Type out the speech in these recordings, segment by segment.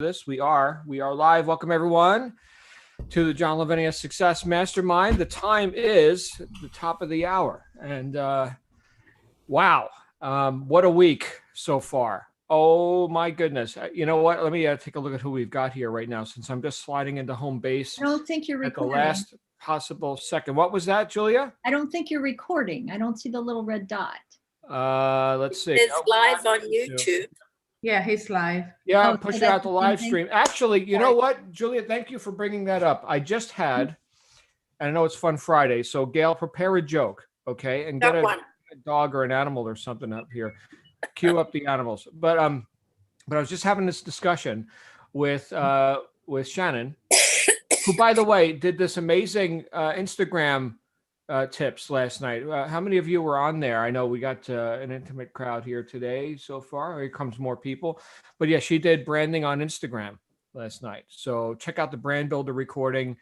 this. We are live. Welcome everyone to the John Lavenia Success Mastermind. The time is the top of the hour, and wow, what a week so far. Oh my goodness. You know what? Let me take a look at who we've got here right now, since I'm just sliding into home base I don't think you're at the recording. last possible second. What was that, Julia? I don't think you're recording. I don't see the little red dot. Let's see. It's live on YouTube. Yeah, he's live. Yeah, Oh, I'm so pushing that's out the the live same stream. Actually, you know what, Julia, thank you for bringing that up. I just had, and I know it's Fun Friday, so Gail, prepare a joke, okay? And get Got a one. dog or an animal or something up here. Cue up the animals. But I was just having this discussion with Shannon, who, by the way, did this amazing Instagram tips last night. How many of you were on there? I know we got an intimate crowd here today so far. Here comes more people. But yeah, she did branding on Instagram last night. So check out the brand builder recording.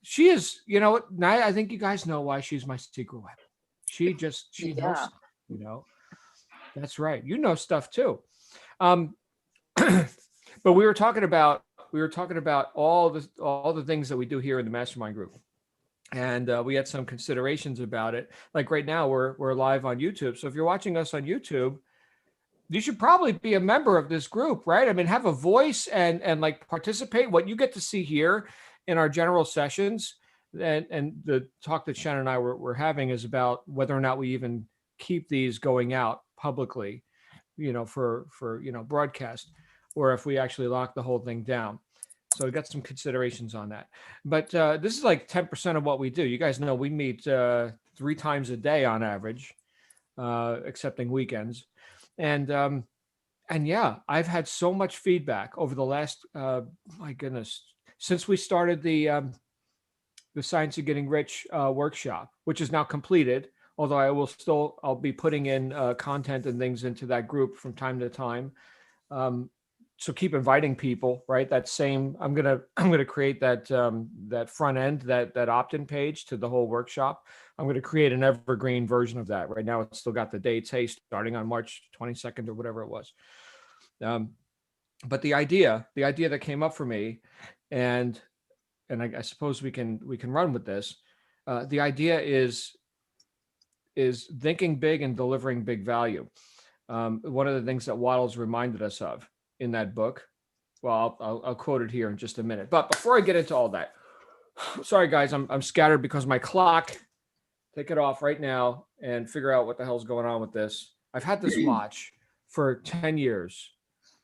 She is, now I think you guys know why she's my secret weapon. She knows stuff, That's right. You know stuff too. But we were talking about all the things that we do here in the mastermind group. And we had some considerations about it. Like right now, we're live on YouTube. So if you're watching us on YouTube, you should probably be a member of this group, right? I mean, have a voice and like participate. What you get to see here in our general sessions, and the talk that Shannon and I were having is about whether or not we even keep these going out publicly, for broadcast, or if we actually lock the whole thing down. So we got some considerations on that. But this is like 10% of what we do. You guys know we meet 3 times a day on average, excepting weekends. And yeah, I've had so much feedback over the last, my goodness, since we started the Science of Getting Rich workshop, which is now completed. Although I'll be putting in content and things into that group from time to time. So keep inviting people, right? I'm gonna create that front end, that opt-in page to the whole workshop. I'm gonna create an evergreen version of that. Right now, it's still got the dates, starting on March 22nd or whatever it was. But the idea that came up for me, and I suppose we can run with this. The idea is thinking big and delivering big value. One of the things that Waddles reminded us of in that book. Well, I'll quote it here in just a minute. But before I get into all that, sorry guys, I'm scattered because my clock. Take it off right now and figure out what the hell's going on with this. I've had this watch for 10 years,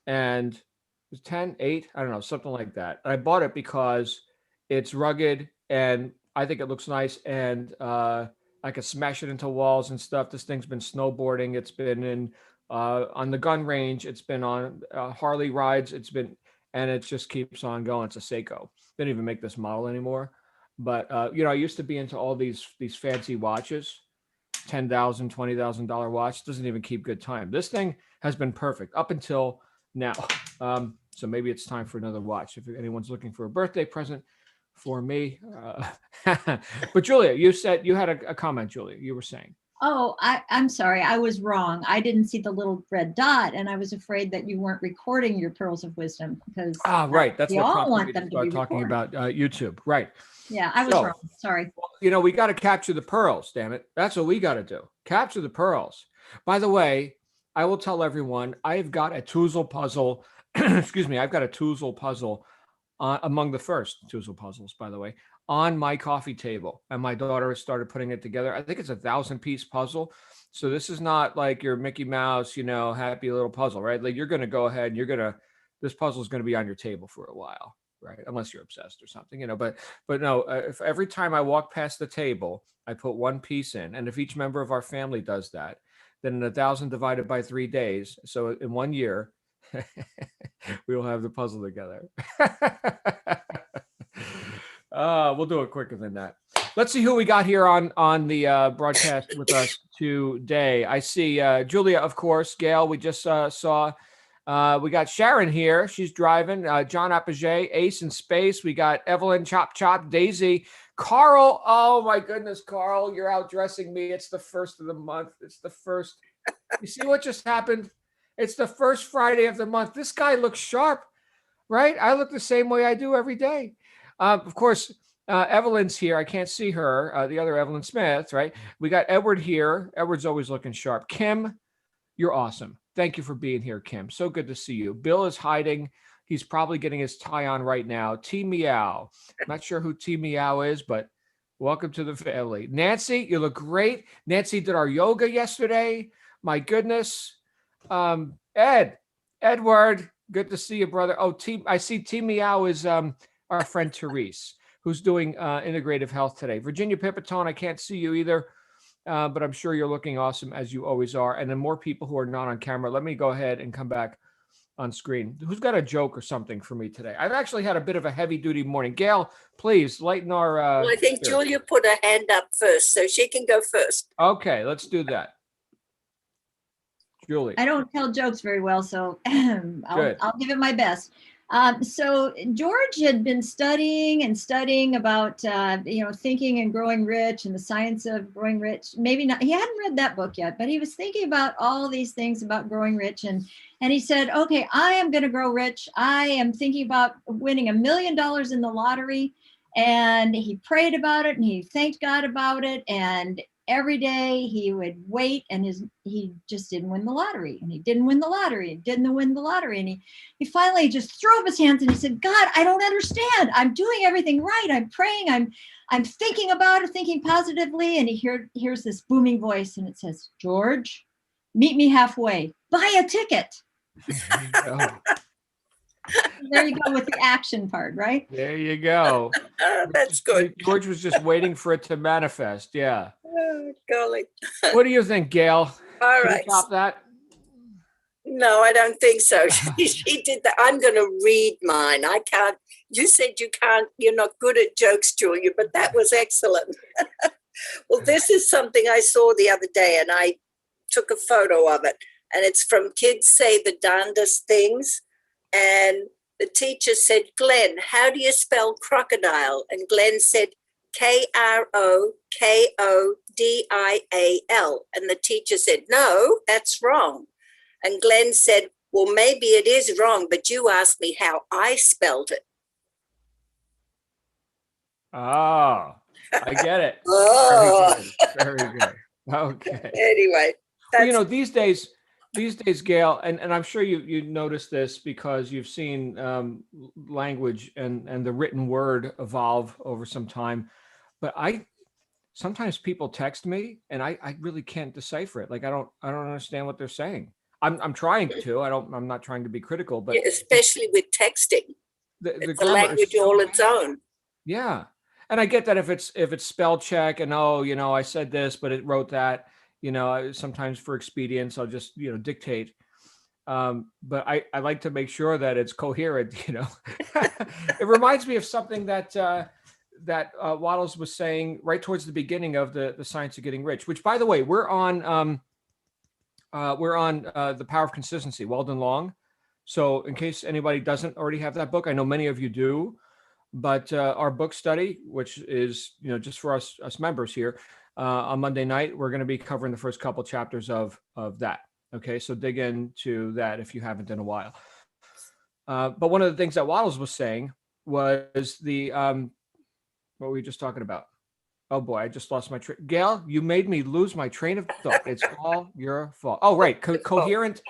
and it was 10, 8, I don't know, something like that. I bought it because it's rugged and I think it looks nice, and I could smash it into walls and stuff. This thing's been snowboarding. It's been in on the gun range. It's been on Harley rides. And it just keeps on going. It's a Seiko. They didn't even make this model anymore. But I used to be into all these fancy watches, $10,000, $20,000 watch. Doesn't even keep good time. This thing has been perfect up until now. So maybe it's time for another watch. If anyone's looking for a birthday present for me. But Julia, you said you had a comment, Julia. You were saying. Oh, I'm sorry. I was wrong. I didn't see the little red dot, and I was afraid that you weren't recording your pearls of wisdom because right. That's we what all want me them to to start be talking recorded. about YouTube. Right. Yeah, I was wrong. Sorry. We got to capture the pearls. Damn it. That's what we got to do. Capture the pearls. By the way, I will tell everyone I've got a Toozle puzzle. Excuse me. I've got a Toozle puzzle among the first Toozle puzzles, by the way, on my coffee table, and my daughter has started putting it together. I think it's a 1,000-piece puzzle. So this is not like your Mickey Mouse, happy little puzzle, right? Like you're going to go ahead and this puzzle is going to be on your table for a while, right? Unless you're obsessed or something, but no, if every time I walk past the table, I put one piece in, and if each member of our family does that, then in 1,000 divided by 3 days, so in 1 year, we will have the puzzle together. We'll do it quicker than that. Let's see who we got here on the broadcast with us today. I see Julia, of course. Gail, we just saw. We got Sharon here. She's driving. John Apogee, Ace in Space. We got Evelyn, Chop Chop, Daisy, Carl. Oh my goodness, Carl, you're outdressing me. It's the first of the month. It's the first. You see what just happened? It's the first Friday of the month. This guy looks sharp. right? I look the same way I do every day. Of course, Evelyn's here. I can't see her. The other Evelyn Smith, right? We got Edward here. Edward's always looking sharp. Kim, you're awesome. Thank you for being here, Kim. So good to see you. Bill is hiding. He's probably getting his tie on right now. T Meow. Not sure who T Meow is, but welcome to the family. Nancy, you look great. Nancy did our yoga yesterday. My goodness. Edward, good to see you, brother. Oh, I see T Meow is our friend Therese, who's doing integrative health today. Virginia Pipitone, I can't see you either. But I'm sure you're looking awesome as you always are. And then more people who are not on camera. Let me go ahead and come back on screen. Who's got a joke or something for me today? I've actually had a bit of a heavy duty morning. Gail, please lighten our. Well, I think spirit. Julia put her hand up first, so she can go first. Okay, let's do that. Julie. I don't tell jokes very well, so I'll give it my best. So George had been studying about, thinking and growing rich and the science of growing rich. Maybe not, he hadn't read that book yet, but he was thinking about all these things about growing rich. And he said, okay, I am going to grow rich. I am thinking about winning $1 million in the lottery. And he prayed about it and he thanked God about it. And every day he would wait and he just didn't win the lottery, and he didn't win the lottery, and didn't win the lottery. And he finally just threw up his hands and he said, God, I don't understand. I'm doing everything right. I'm praying. I'm thinking about it, thinking positively. And he hears this booming voice and it says, George, meet me halfway, buy a ticket. There you go with the action part, right? There you go. That's good. George was just waiting for it to manifest. Yeah. Oh, golly. What do you think, Gail? All Can right. we top that? No, I don't think so. She did that. I'm going to read mine. I can't. You said you can't. You're not good at jokes, Julia, but that was excellent. Well, this is something I saw the other day, and I took a photo of it. And it's from Kids Say the Darndest Things. And the teacher said, Glenn, how do you spell crocodile? And Glenn said, Krokodil. And the teacher said, no, that's wrong. And Glenn said, well, maybe it is wrong, but you asked me how I spelled it. Oh, I get it. Oh. Very good. Okay. Anyway. Well, these days, Gail, and I'm sure you noticed this because you've seen language and the written word evolve over some time. But sometimes people text me and I really can't decipher it. Like I don't understand what they're saying. I'm trying to. I'm not trying to be critical, but yeah, especially with texting, it's a language all its own. Yeah, and I get that if it's spell check and I said this, but it wrote that. Sometimes for expedience, I'll just dictate. But I like to make sure that it's coherent. It reminds me of something that Waddles was saying right towards the beginning of the Science of Getting Rich, which, by the way, we're on The Power of Consistency, Weldon Long. So in case anybody doesn't already have that book, I know many of you do, but our book study, which is, just for us members here, on Monday night, we're going to be covering the first couple chapters of that. Okay. So dig into that if you haven't in a while. But one of the things that Waddles was saying was what were we just talking about? Oh boy, I just lost my train. Gail, you made me lose my train of thought. It's all your fault. Oh, right. A coherent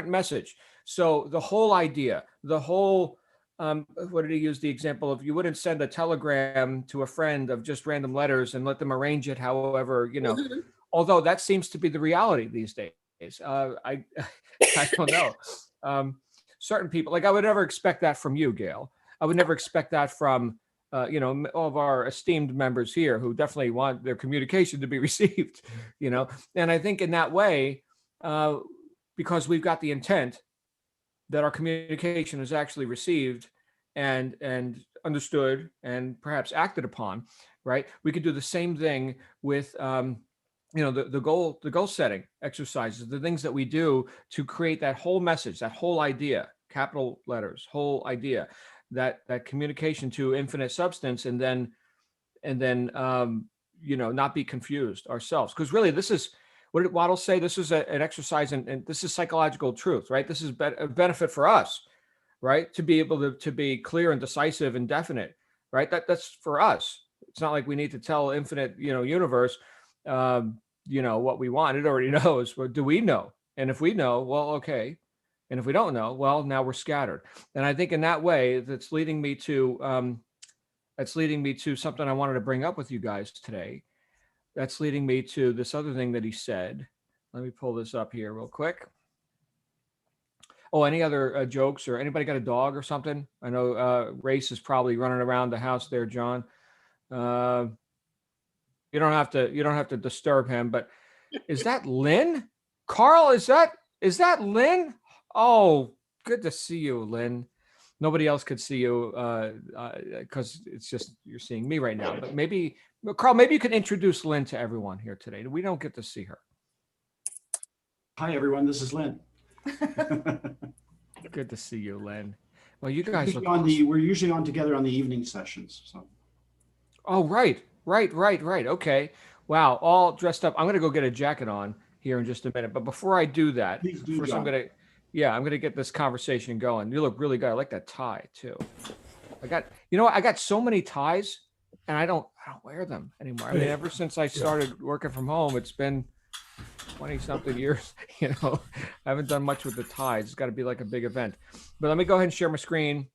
message. So the whole idea, what did he use the example of? You wouldn't send a telegram to a friend of just random letters and let them arrange it however, Mm-hmm. Although that seems to be the reality these days. I don't know. Certain people, like I would never expect that from you, Gail. I would never expect that from, all of our esteemed members here who definitely want their communication to be received, And I think in that way, because we've got the intent that our communication is actually received and understood and perhaps acted upon, right? We could do the same thing with, the goal setting exercises, the things that we do to create that whole message, that whole idea, capital letters, whole idea, that communication to infinite substance, and then not be confused ourselves. Because really, this is, what did Waddle say? This is an exercise, and this is psychological truth, right? This is a benefit for us, right? To be able to be clear and decisive and definite, right? That's for us. It's not like we need to tell infinite, universe, what we want. It already knows. But do we know? And if we know, well, okay. And if we don't know, well, now we're scattered. And I think in that way, that's leading me to something I wanted to bring up with you guys today. That's leading me to this other thing that he said. Let me pull this up here real quick. Oh, any other jokes, or anybody got a dog or something? I know Race is probably running around the house there, John. You don't have to disturb him, but is that Lynn? Carl, is that Lynn? Oh, good to see you, Lynn. Nobody else could see you because it's just you're seeing me right now. But maybe, Carl, maybe you could introduce Lynn to everyone here today. We don't get to see her. Hi, everyone. This is Lynn. Good to see you, Lynn. Well, you guys we're usually on together on the evening sessions. So. Oh, right. Okay. Wow. All dressed up. I'm going to go get a jacket on here in just a minute. But before I do that, first I'm going to get this conversation going. You look really good. I like that tie too. I got so many ties and I don't wear them anymore. I mean, ever since I started working from home, it's been 20 something years, I haven't done much with the ties. It's got to be like a big event. But let me go ahead and share my screen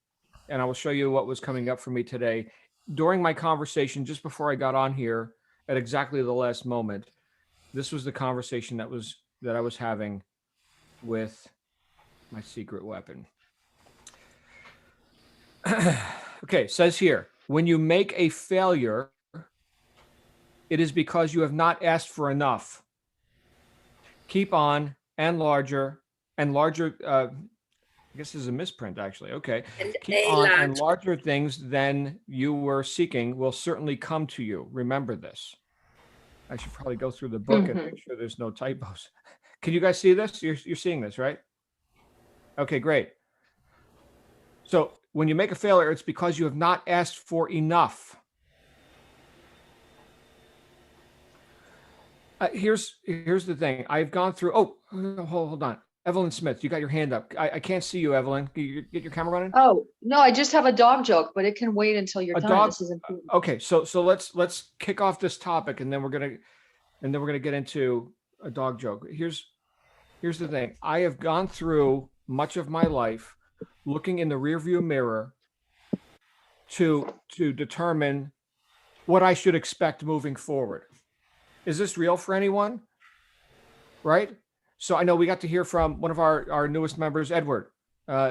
and I will show you what was coming up for me today. During my conversation, just before I got on here at exactly the last moment, this was the conversation that I was having with my secret weapon. Okay, it says here, when you make a failure, it is because you have not asked for enough. Keep on and larger. I guess this is a misprint, actually. Okay. Keep on and larger things than you were seeking will certainly come to you. Remember this. I should probably go through the book and make sure there's no typos. Can you guys see this? You're seeing this, right? Okay, great. So when you make a failure, it's because you have not asked for enough. Here's the thing. I've gone through. Oh, hold on. Evelyn Smith, you got your hand up. I can't see you, Evelyn. Can you get your camera running? Oh, no, I just have a dog joke, but it can wait until you're done. This is important. Okay, so let's kick off this topic and then we're gonna get into a dog joke. Here's the thing. I have gone through much of my life looking in the rearview mirror to determine what I should expect moving forward. Is this real for anyone? Right? So I know we got to hear from one of our newest members, Edward,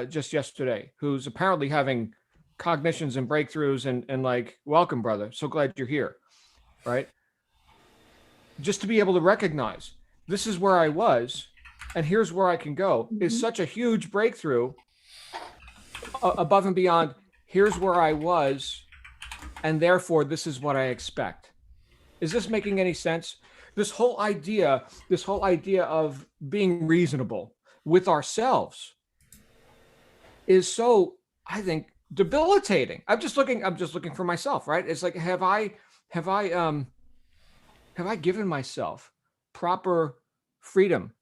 just yesterday, who's apparently having cognitions and breakthroughs and like, welcome, brother. So glad you're here. Right? Just to be able to recognize this is where I was and here's where I can go is such a huge breakthrough above and beyond. Here's where I was. And therefore, this is what I expect. Is this making any sense? This whole idea of being reasonable with ourselves is so, I think, debilitating. I'm just looking for myself, right? It's like, have I given myself proper freedom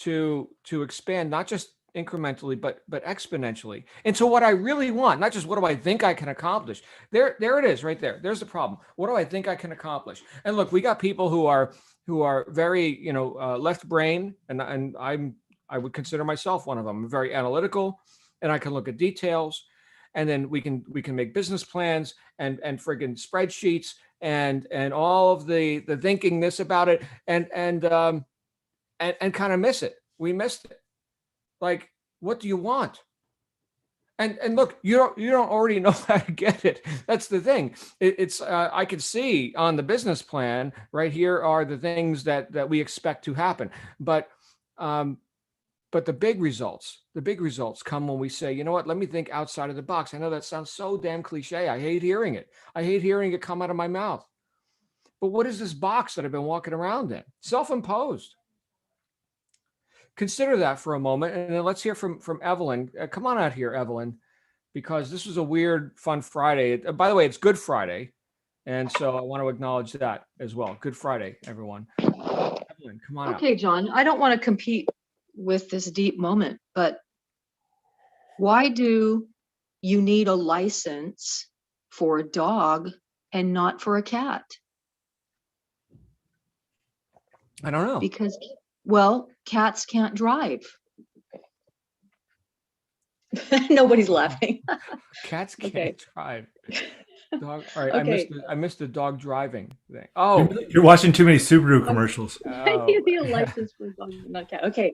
to expand, not just incrementally, but exponentially into what I really want, not just what do I think I can accomplish. There it is right there. There's the problem. What do I think I can accomplish? And look, we got people who are very, left brain, and I would consider myself one of them. I'm very analytical and I can look at details, and then we can make business plans and friggin' spreadsheets and all of the thinking this about it and kind of miss it. We missed it. Like, what do you want? And look, you don't already know how to get it. That's the thing. It's I can see on the business plan right here are the things that we expect to happen. But the big results come when we say, you know what? Let me think outside of the box. I know that sounds so damn cliche. I hate hearing it. I hate hearing it come out of my mouth. But what is this box that I've been walking around in? Self-imposed. Consider that for a moment, and then let's hear from Evelyn. Come on out here, Evelyn, because this was a weird, fun Friday. By the way, it's Good Friday, and so I want to acknowledge that as well. Good Friday, everyone. Evelyn, come on out. Okay, John, I don't want to compete with this deep moment, but Why do you need a license for a dog and not for a cat? I don't know. Because, well, cats can't drive. Nobody's laughing. Cats can't Okay. drive. Dog. All right, Okay. I missed the dog driving thing. Oh, You're watching too many Subaru commercials. You need a license for a dog, not a cat. Okay,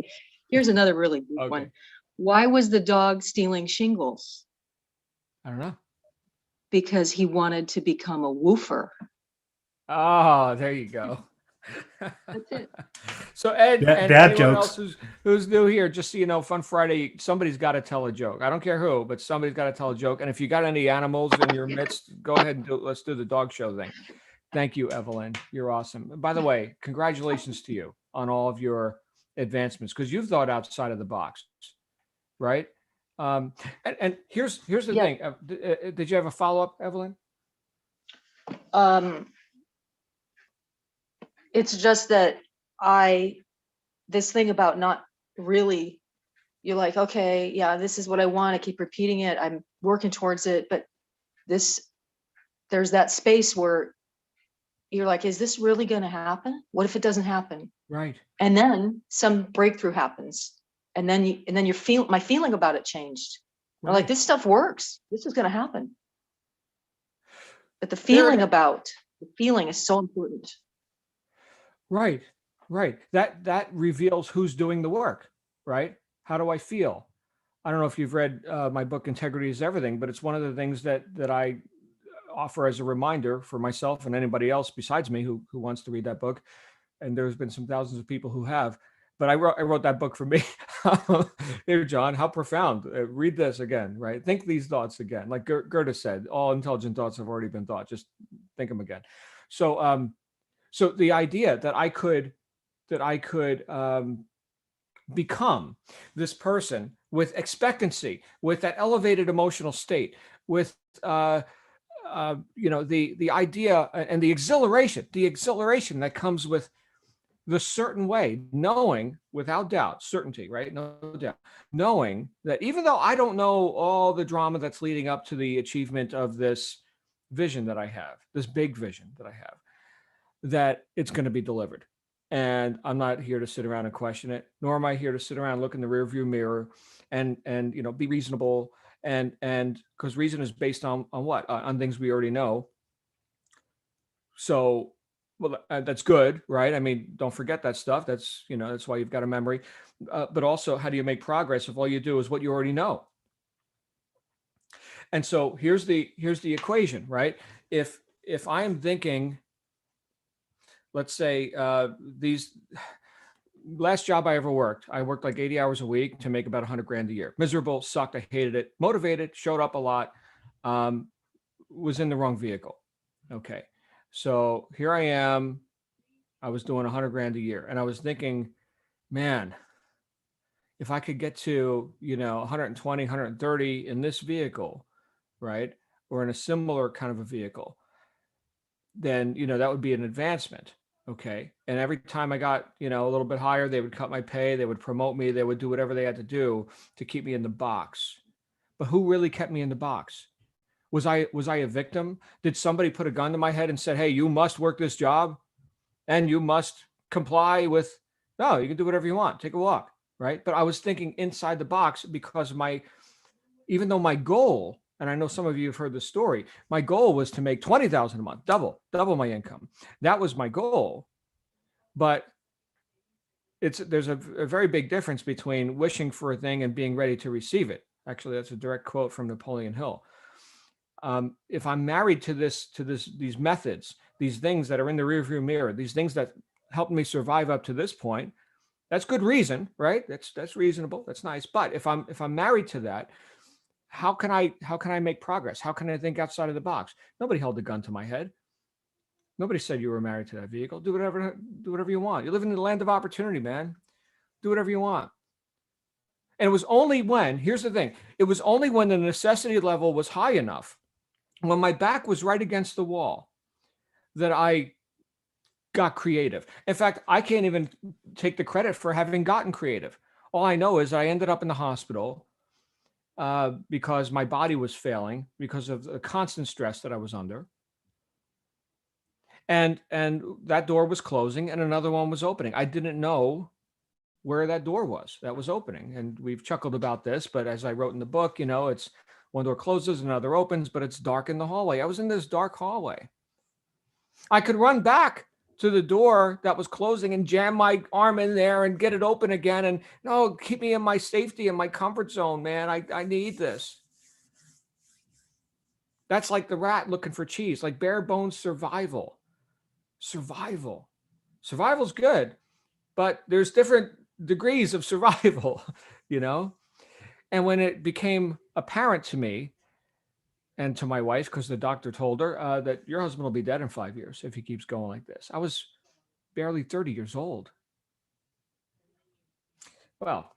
here's another really good Okay. one. Why was the dog stealing shingles? I don't know. Because he wanted to become a woofer. Oh, there you go. That's it. So Ed, Dad- and dad anyone jokes. else who's new here, just so you know, Fun Friday, somebody's got to tell a joke. I don't care who, but somebody's got to tell a joke. And if you got any animals in your midst, go ahead and let's do the dog show thing. Thank you, Evelyn. You're awesome. By the way, congratulations to you on all of your advancements, because you've thought outside of the box, right? And here's the Yeah. thing. Did you have a follow-up, Evelyn? It's just that this thing about not really, you're like, okay, yeah, this is what I want. I keep repeating it. I'm working towards it. But there's that space where you're like, is this really going to happen? What if it doesn't happen? Right. And then some breakthrough happens. And then my feeling about it changed. I'm like, this stuff works. This is going to happen. But the feeling is so important. Right. That reveals who's doing the work, right? How do I feel? I don't know if you've read my book, Integrity is Everything, but it's one of the things that I offer as a reminder for myself and anybody else besides me who wants to read that book. And there's been some thousands of people who have, but I wrote that book for me. Here, John, how profound. Read this again, right? Think these thoughts again. Like Goethe said, all intelligent thoughts have already been thought. Just think them again. So, so the idea that I could become this person with expectancy, with that elevated emotional state, with the idea and the exhilaration that comes with the certain way, knowing without doubt, certainty, right? No doubt, knowing that even though I don't know all the drama that's leading up to the achievement of this vision that I have, this big vision that I have, that it's going to be delivered. And I'm not here to sit around and question it, nor am I here to sit around and look in the rearview mirror and be reasonable. And because reason is based on what? On things we already know. So, well, that's good, right? I mean, don't forget that stuff. That's why you've got a memory. But also, how do you make progress if all you do is what you already know? And so here's the equation, right? If I am thinking, let's say these last job I ever worked, I worked like 80 hours a week to make about 100 grand a year. Miserable, sucked, I hated it, motivated, showed up a lot, was in the wrong vehicle. Okay. So here I am, I was doing 100 grand a year and I was thinking, man, if I could get to, 120, 130 in this vehicle, right? Or in a similar kind of a vehicle, then, that would be an advancement. Okay. And every time I got, a little bit higher, they would cut my pay, they would promote me, they would do whatever they had to do to keep me in the box. But who really kept me in the box? Was I a victim? Did somebody put a gun to my head and said, hey, you must work this job and you must comply with, no, you can do whatever you want, take a walk, right? But I was thinking inside the box because even though my goal, and I know some of you have heard the story, my goal was to make 20,000 a month, double my income. That was my goal. But there's a very big difference between wishing for a thing and being ready to receive it. Actually, that's a direct quote from Napoleon Hill. If I'm married to these methods, these things that are in the rearview mirror, these things that helped me survive up to this point, that's good reason, right? That's reasonable. That's nice. But if I'm married to that, how can I make progress? How can I think outside of the box? Nobody held a gun to my head. Nobody said you were married to that vehicle. Do whatever you want. You live in the land of opportunity, man. Do whatever you want. And it was only when, here's the thing, it was only when the necessity level was high enough, when my back was right against the wall, that I got creative. In fact, I can't even take the credit for having gotten creative. All I know is I ended up in the hospital. because my body was failing because of the constant stress that I was under. And that door was closing and another one was opening. I didn't know where that door was that was opening. And we've chuckled about this, but as I wrote in the book, you know, it's one door closes, another opens, but it's dark in the hallway. I was in this dark hallway. I could run back to the door that was closing and jam my arm in there and get it open again. And no, keep me in my safety and my comfort zone, man. I need this. That's like the rat looking for cheese, like bare bones survival. Survival's good, but there's different degrees of survival, you know? And when it became apparent to me and to my wife, because the doctor told her that your husband will be dead in 5 years if he keeps going like this. I was barely 30 years old. Well,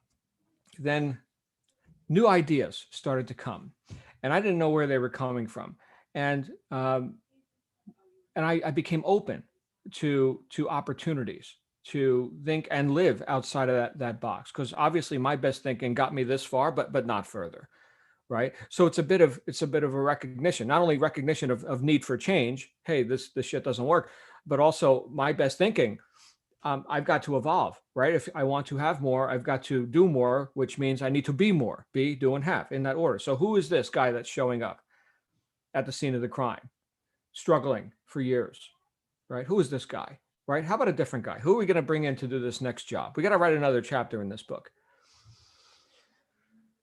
then new ideas started to come and I didn't know where they were coming from. And I became open to opportunities to think and live outside of that box, because obviously my best thinking got me this far, but not further, right? So it's a bit of a recognition, not only recognition of need for change. Hey, this shit doesn't work, but also my best thinking. I've got to evolve, right? If I want to have more, I've got to do more, which means I need to be more, be, do, and have in that order. So who is this guy that's showing up at the scene of the crime, struggling for years, right? Who is this guy? Right? How about a different guy? Who are we going to bring in to do this next job? We got to write another chapter in this book.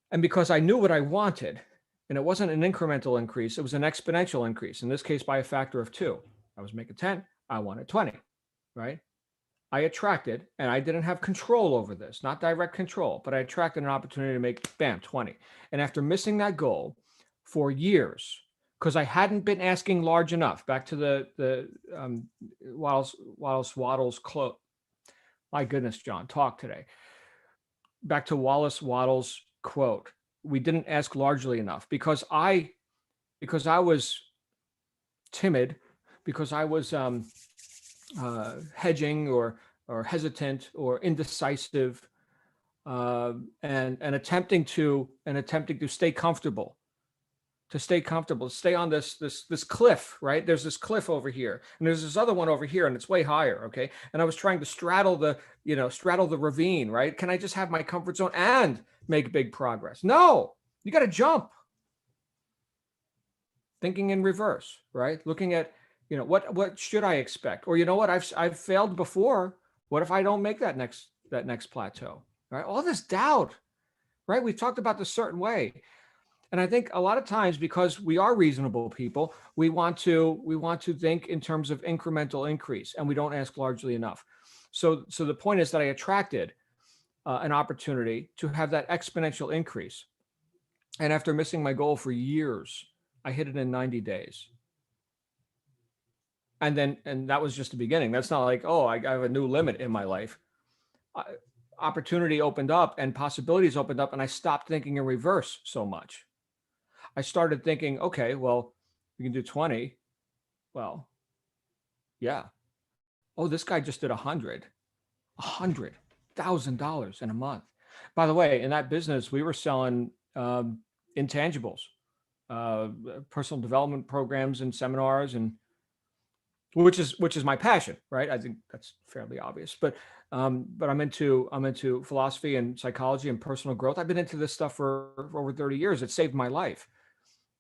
And because I knew what I wanted, and it wasn't an incremental increase, it was an exponential increase, in this case by a factor of 2. I was making 10, I wanted 20, right? I attracted, and I didn't have control over this, not direct control, but I attracted an opportunity to make, bam, 20. And after missing that goal for years, because I hadn't been asking large enough. Back to the Waddles quote. My goodness, John, talk today. Back to Wallace Waddles' quote. We didn't ask largely enough because I was timid, because I was hedging or hesitant or indecisive, and attempting to stay comfortable. To stay on this cliff, right? There's this cliff over here, and there's this other one over here, and it's way higher, okay? And I was trying to straddle the ravine, right? Can I just have my comfort zone and make big progress? No, you got to jump. Thinking in reverse, right? Looking at, what should I expect? Or what, I've failed before. What if I don't make that next plateau, right? All this doubt, right? We've talked about this certain way. And I think a lot of times, because we are reasonable people, we want to think in terms of incremental increase, and we don't ask largely enough. So the point is that I attracted an opportunity to have that exponential increase. And after missing my goal for years, I hit it in 90 days. And that was just the beginning. That's not like, oh, I have a new limit in my life. Opportunity opened up and possibilities opened up, and I stopped thinking in reverse so much. I started thinking, okay, well, you can do 20. Well, yeah. Oh, this guy just did $100,000 in a month. By the way, in that business, we were selling intangibles, personal development programs and seminars, and which is my passion, right? I think that's fairly obvious, but I'm into philosophy and psychology and personal growth. I've been into this stuff for over 30 years. It saved my life.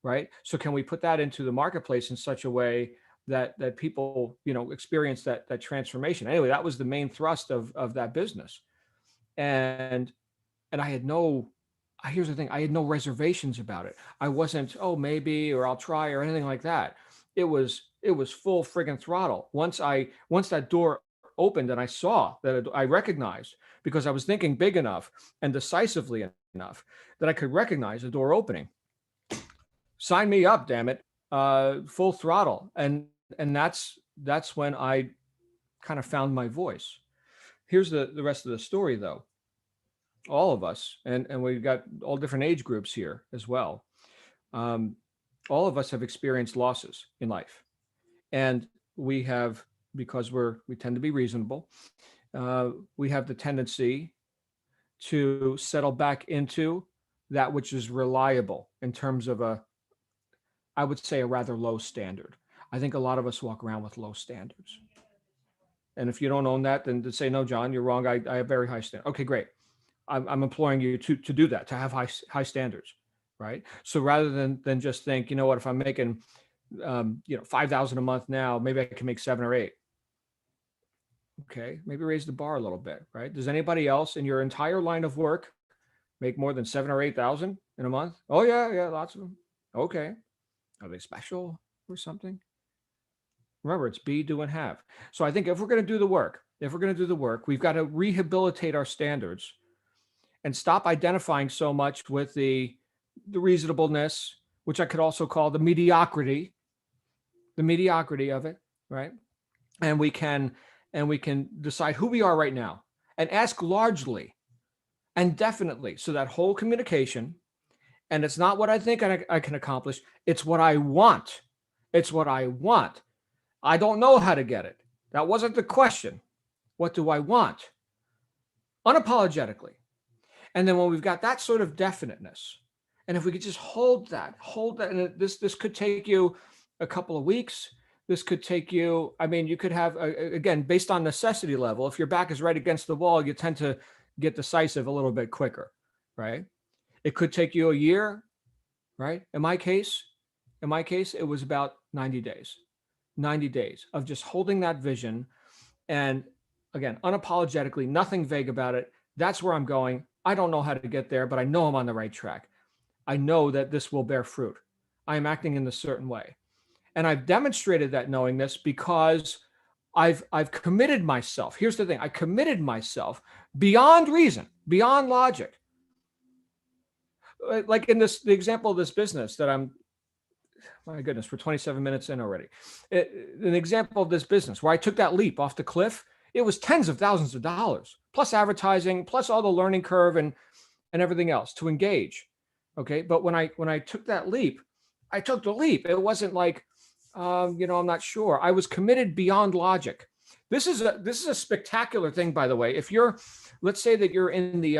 Right. So can we put that into the marketplace in such a way that people, experience that transformation? Anyway, that was the main thrust of that business. And here's the thing, I had no reservations about it. I wasn't, oh, maybe, or I'll try, or anything like that. It was full friggin' throttle. Once that door opened and I saw that, I recognized, because I was thinking big enough and decisively enough that I could recognize the door opening. Sign me up, damn it. Full throttle. And that's when I kind of found my voice. Here's the rest of the story, though. All of us, and we've got all different age groups here as well. All of us have experienced losses in life. And we have, because we tend to be reasonable, we have the tendency to settle back into that which is reliable in terms of I would say a rather low standard. I think a lot of us walk around with low standards. And if you don't own that, then to say, no, John, you're wrong. I have very high standards. Okay, great. I'm imploring you to do that, to have high standards, right? So rather than just think, you know what, if I'm making, 5,000 a month now, maybe I can make 7 or 8. Okay, maybe raise the bar a little bit, right? Does anybody else in your entire line of work make more than 7 or 8,000 in a month? Oh yeah, lots of them. Okay, are they special or something? Remember, it's be, do, and have. So I think if we're going to do the work, we've got to rehabilitate our standards and stop identifying so much with the reasonableness, which I could also call the mediocrity of it, right? And we can decide who we are right now and ask largely and definitely. So that whole communication, and it's not what I think I can accomplish. It's what I want. It's what I want. I don't know how to get it. That wasn't the question. What do I want? Unapologetically. And then when we've got that sort of definiteness, and if we could just hold that, and this could take you a couple of weeks. This could take you, you could have, again, based on necessity level, if your back is right against the wall, you tend to get decisive a little bit quicker, right? It could take you a year, right? In my case, it was about 90 days. 90 days of just holding that vision. And again, unapologetically, nothing vague about it. That's where I'm going. I don't know how to get there, but I know I'm on the right track. I know that this will bear fruit. I am acting in a certain way. And I've demonstrated that knowingness because I've committed myself. Here's the thing. I committed myself beyond reason, beyond logic. Like in the example of this business that my goodness, we're 27 minutes in already. An example of this business where I took that leap off the cliff, it was tens of thousands of dollars, plus advertising, plus all the learning curve and everything else to engage. Okay. But when I took that leap, I took the leap. It wasn't like, I'm not sure. I was committed beyond logic. This is a spectacular thing, by the way. If let's say that you're in the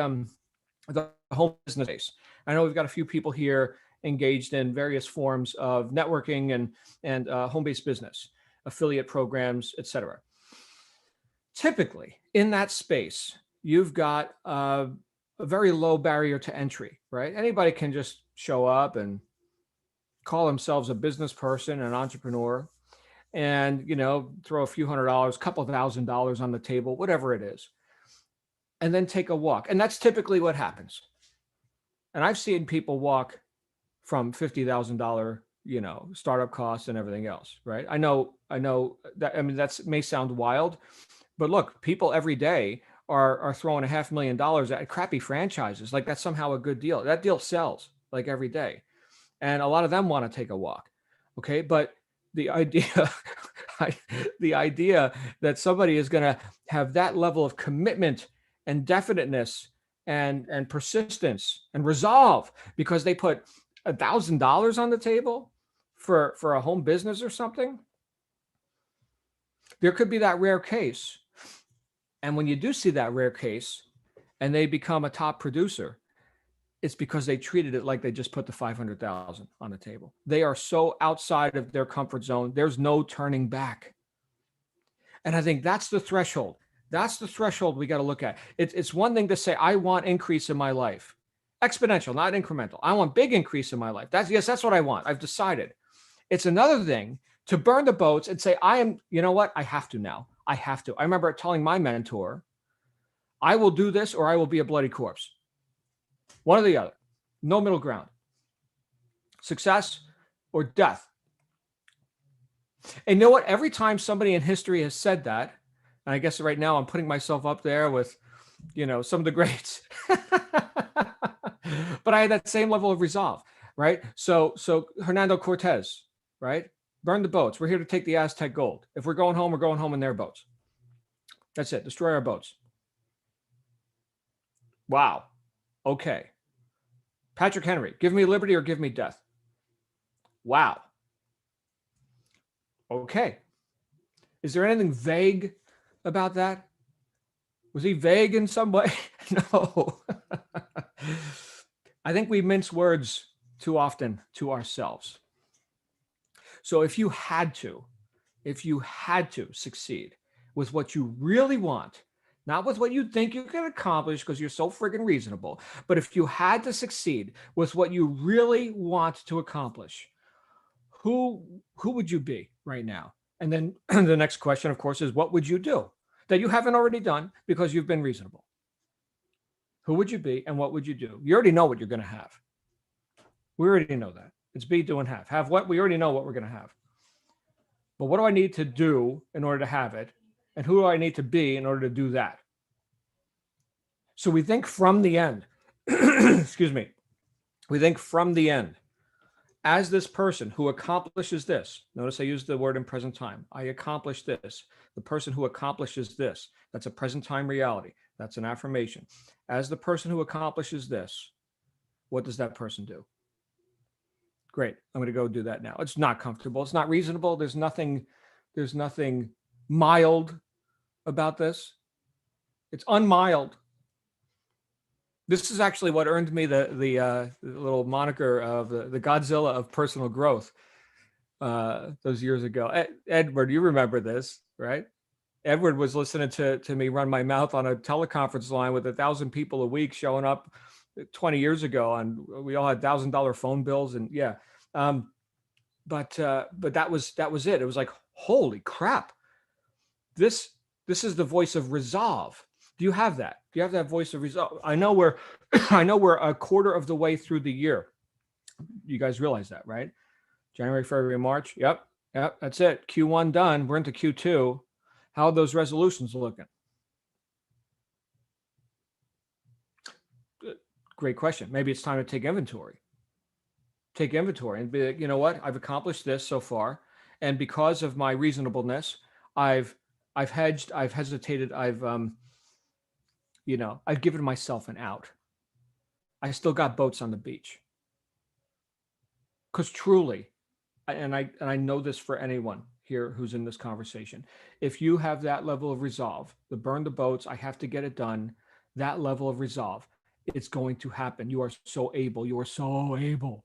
home business space. I know we've got a few people here engaged in various forms of networking and home-based business, affiliate programs, et cetera. Typically, in that space, you've got a very low barrier to entry, right? Anybody can just show up and call themselves a business person, an entrepreneur, and throw a few $100s, couple $1,000 on the table, whatever it is, and then take a walk. And that's typically what happens. And I've seen people walk from $50,000, startup costs and everything else, right? I know that, that may sound wild, but look, people every day are throwing $500,000 at crappy franchises. Like that's somehow a good deal. That deal sells like every day. And a lot of them want to take a walk. Okay. But the idea, the idea that somebody is going to have that level of commitment and definiteness and persistence and resolve because they put $1,000 on the table for a home business or something, there could be that rare case. And when you do see that rare case and they become a top producer, it's because they treated it like they just put the 500,000 on the table. They are so outside of their comfort zone. There's no turning back. And I think that's the threshold. That's the threshold we got to look at. It's one thing to say, I want increase in my life. Exponential, not incremental. I want big increase in my life. That's what I want. I've decided. It's another thing to burn the boats and say, you know what? I have to now. I have to. I remember telling my mentor, I will do this or I will be a bloody corpse. One or the other. No middle ground. Success or death. And you know what? Every time somebody in history has said that, and I guess right now I'm putting myself up there with, some of the greats. But I had that same level of resolve, right? So Hernando Cortez, right? Burn the boats. We're here to take the Aztec gold. If we're going home in their boats. That's it. Destroy our boats. Wow. Okay. Patrick Henry, give me liberty or give me death. Wow. Okay. Is there anything vague about that? Was he vague in some way? No. I think we mince words too often to ourselves. So if you had to succeed with what you really want, not with what you think you can accomplish because you're so friggin' reasonable, but if you had to succeed with what you really want to accomplish, who would you be right now? And then the next question, of course, is what would you do that you haven't already done because you've been reasonable? Who would you be and what would you do? You already know what you're going to have. We already know that. It's be, do, and have. Have what? We already know what we're going to have. But what do I need to do in order to have it? And who do I need to be in order to do that? So we think from the end. Excuse me. We think from the end. As this person who accomplishes this, notice I use the word in present time. I accomplish this. The person who accomplishes this, that's a present time reality. That's an affirmation. As the person who accomplishes this, what does that person do? Great. I'm going to go do that now. It's not comfortable. It's not reasonable. There's nothing mild about this. It's unmild. This is actually what earned me the little moniker of the Godzilla of personal growth those years ago. Edward, you remember this, right? Edward was listening to me run my mouth on a teleconference line with 1,000 people a week showing up 20 years ago, and we all had $1,000 phone bills, and yeah. But that was it. It was like, holy crap! This is the voice of resolve. Do you have that? Do you have that voice of resolve? I know we're a quarter of the way through the year. You guys realize that, right? January, February, March. Yep. That's it. Q1 done. We're into Q2. How are those resolutions looking? Great question. Maybe it's time to take inventory. Take inventory and be like, you know what? I've accomplished this so far, and because of my reasonableness, I've hedged, I've hesitated, I've given myself an out. I still got boats on the beach. Because truly, and I know this for anyone here who's in this conversation, if you have that level of resolve, the burn the boats, I have to get it done, that level of resolve, it's going to happen. You are so able. You are so able.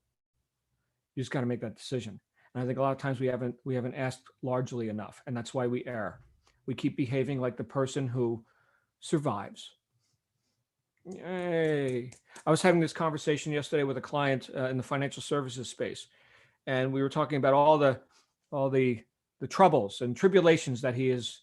You just got to make that decision. And I think a lot of times we haven't asked largely enough, and that's why we err. We keep behaving like the person who survives. Yay. I was having this conversation yesterday with a client in the financial services space, and we were talking about all the troubles and tribulations that he has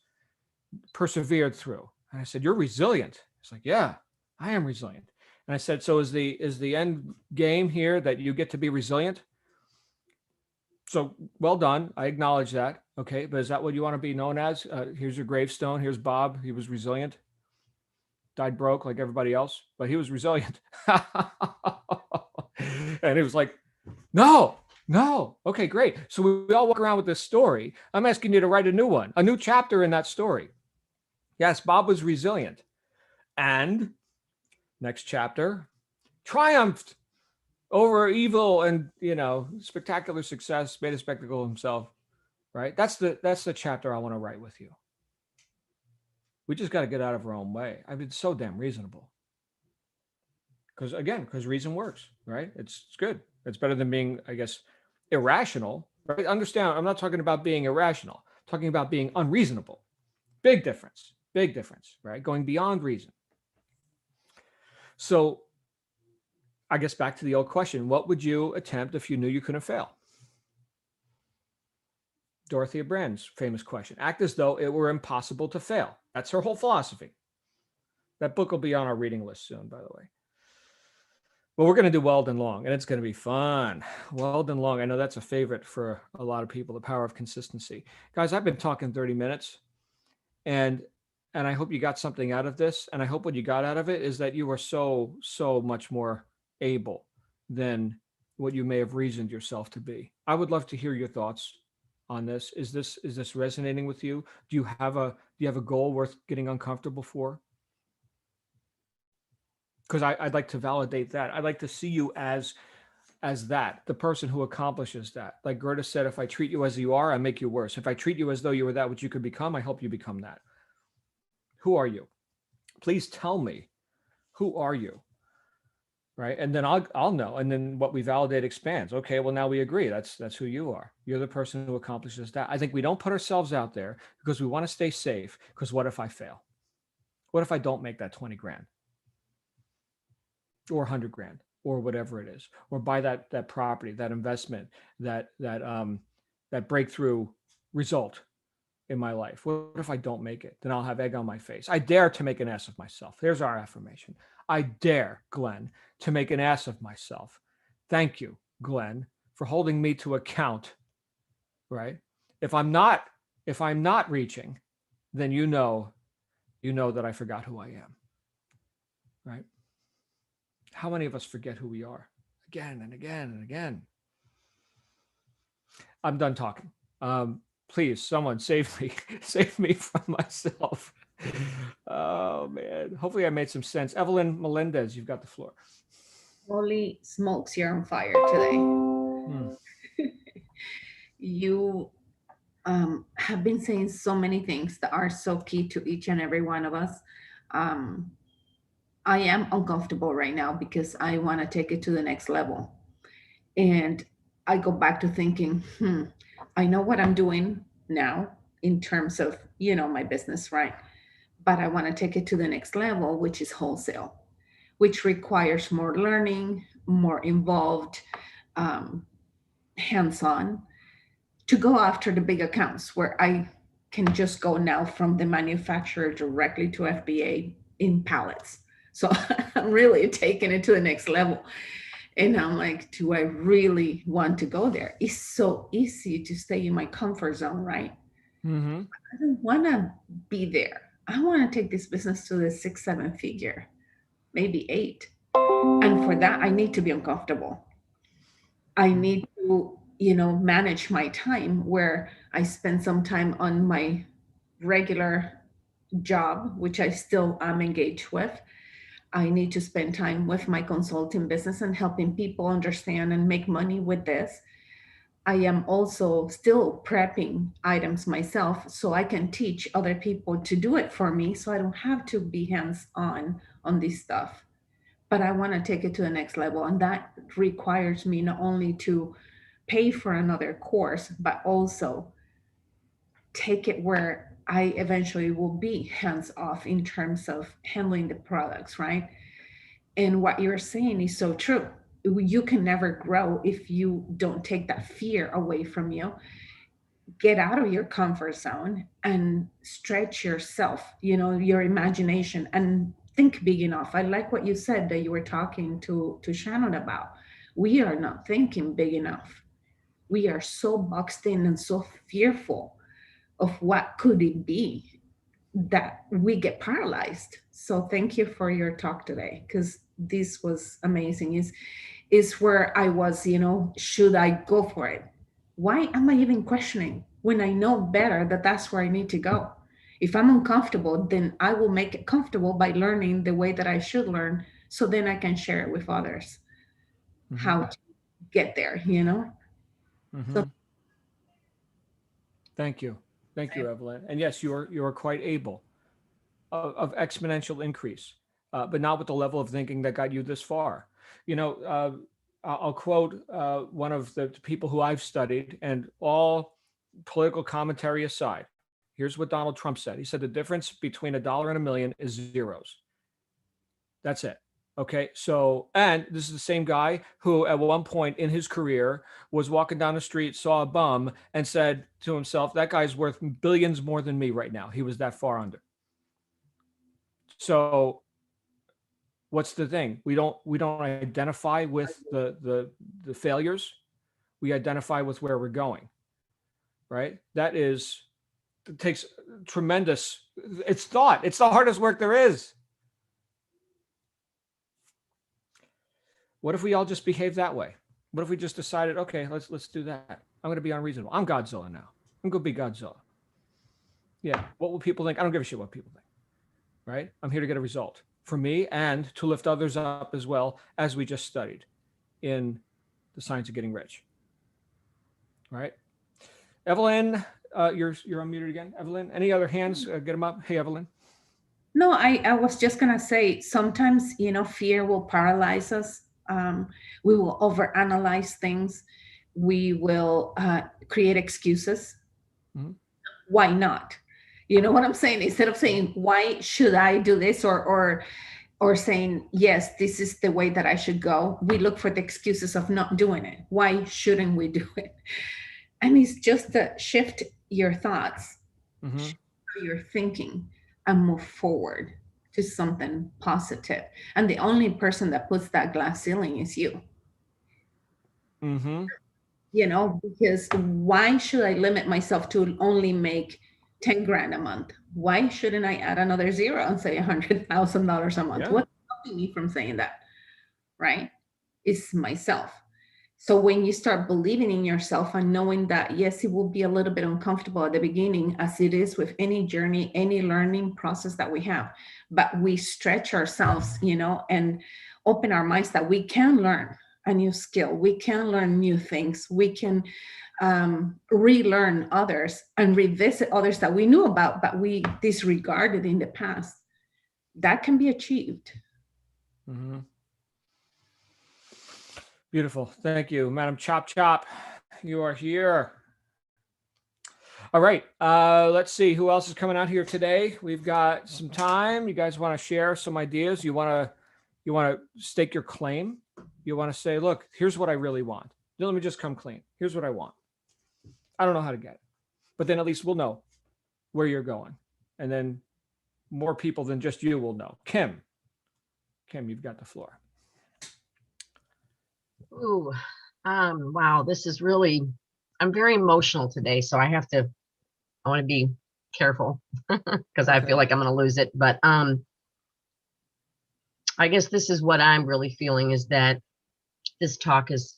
persevered through. And I said, "You're resilient." He's like, "Yeah, I am resilient." And I said, "So is the end game here that you get to be resilient?" So well done. I acknowledge that. Okay, but is that what you want to be known as? Here's your gravestone. Here's Bob. He was resilient. Died broke like everybody else, but he was resilient. And it was like, no. Okay, great. So we all walk around with this story. I'm asking you to write a new one, a new chapter in that story. Yes, Bob was resilient. And next chapter, triumphed over evil and, spectacular success, made a spectacle of himself, right? That's the chapter I want to write with you. We just got to get out of our own way. I've been so damn reasonable. Because reason works, right? It's good. It's better than being, I guess, irrational, right? Understand, I'm not talking about being irrational. I'm talking about being unreasonable. Big difference, right? Going beyond reason. So I guess back to the old question, what would you attempt if you knew you couldn't fail? Dorothea Brand's famous question. Act as though it were impossible to fail. That's her whole philosophy. That book will be on our reading list soon, by the way. But we're going to do Weldon Long, and it's going to be fun. Weldon Long, I know that's a favorite for a lot of people, the power of consistency. Guys, I've been talking 30 minutes, and I hope you got something out of this, and I hope what you got out of it is that you are so much more able than what you may have reasoned yourself to be. I would love to hear your thoughts on this. Is this resonating with you? Do you have a goal worth getting uncomfortable for? Because I'd like to validate that. I'd like to see you as that, the person who accomplishes that. Like Goethe said, if I treat you as you are, I make you worse. If I treat you as though you were that which you could become, I help you become that. Who are you? Please tell me, who are you? right? And then I'll know. And then what we validate expands. Okay, well, now we agree. That's who you are. You're the person who accomplishes that. I think we don't put ourselves out there because we want to stay safe. Because what if I fail? What if I don't make that 20 grand or 100 grand or whatever it is, or buy that property, that investment, that breakthrough result in my life? What if I don't make it? Then I'll have egg on my face. I dare to make an ass of myself. There's our affirmation. I dare, Glenn, to make an ass of myself. Thank you, Glenn, for holding me to account, right? If I'm not reaching, then you know that I forgot who I am, right? How many of us forget who we are again and again and again? I'm done talking. Please, someone save me, save me from myself. Oh man. Hopefully I made some sense. Evelyn Melendez, you've got the floor. Holy smokes, you're on fire today. You have been saying so many things that are so key to each and every one of us. I am uncomfortable right now because I want to take it to the next level. And I go back to thinking, I know what I'm doing now in terms of, my business, right? But I want to take it to the next level, which is wholesale, which requires more learning, more involved, hands-on, to go after the big accounts where I can just go now from the manufacturer directly to FBA in pallets. So I'm really taking it to the next level. And I'm like, do I really want to go there? It's so easy to stay in my comfort zone, right? Mm-hmm. I don't want to be there. I want to take this business to the 6-7 figure, maybe 8. And for that, I need to be uncomfortable. I need to, manage my time where I spend some time on my regular job, which I still am engaged with. I need to spend time with my consulting business and helping people understand and make money with this. I am also still prepping items myself so I can teach other people to do it for me so I don't have to be hands-on on this stuff. But I want to take it to the next level. And that requires me not only to pay for another course, but also take it where I eventually will be hands off in terms of handling the products, right? And what you're saying is so true. You can never grow if you don't take that fear away from you. Get out of your comfort zone and stretch yourself, your imagination, and think big enough. I like what you said that you were talking to Shannon about. We are not thinking big enough. We are so boxed in and so fearful of what could it be that we get paralyzed. So thank you for your talk today, because this was amazing. Is where I was, should I go for it? Why am I even questioning when I know better that that's where I need to go? If I'm uncomfortable, then I will make it comfortable by learning the way that I should learn, so then I can share it with others. How to get there, So Thank you, Evelyn. And yes, you are quite able of exponential increase, but not with the level of thinking that got you this far. I'll quote one of the people who I've studied, and all political commentary aside, here's what Donald Trump said. He said the difference between $1 and $1 million is zeros. That's it. Okay. So, and this is the same guy who at one point in his career was walking down the street, saw a bum, and said to himself, that guy's worth billions more than me right now. He was that far under. So what's the thing? We don't identify with the failures. We identify with where we're going, right? It takes tremendous, it's thought. It's the hardest work there is. What if we all just behave that way? What if we just decided, okay, let's do that. I'm going to be unreasonable. I'm Godzilla now. I'm going to be Godzilla. Yeah. What will people think? I don't give a shit what people think, right? I'm here to get a result for me and to lift others up as well, as we just studied in the Science of Getting Rich. All right. Evelyn, you're unmuted again. Evelyn, any other hands? Get them up. Hey, Evelyn. No, I was just gonna say sometimes, fear will paralyze us. We will overanalyze things. We will create excuses. Mhm. Why not? You know what I'm saying? Instead of saying, why should I do this, or saying, yes, this is the way that I should go, we look for the excuses of not doing it. Why shouldn't we do it? And it's just to shift your thoughts, Mhm. your thinking, and move forward to something positive. And the only person that puts that glass ceiling is you. Mhm. Because why should I limit myself to only make 10 grand a month? Why shouldn't I add another zero and say $100,000 a month? Yeah. What's stopping me from saying that? Right? It's myself. So when you start believing in yourself and knowing that, yes, it will be a little bit uncomfortable at the beginning, as it is with any journey, any learning process that we have, but we stretch ourselves, and open our minds that we can learn a new skill, we can learn new things, we can relearn others and revisit others that we knew about, but we disregarded in the past. That can be achieved. Mhm. Beautiful. Thank you, Madam Chop Chop. You are here. All right. Let's see who else is coming out here today. We've got some time. You guys want to share some ideas? You want to stake your claim? You want to say, look, here's what I really want. Let me just come clean. Here's what I want. I don't know how to get it, but then at least we'll know where you're going, and then more people than just you will know. Kim, you've got the floor. Ooh, wow, this is really, I'm very emotional today, so I want to be careful because I feel like I'm going to lose it. But I guess this is what I'm really feeling, is that this talk is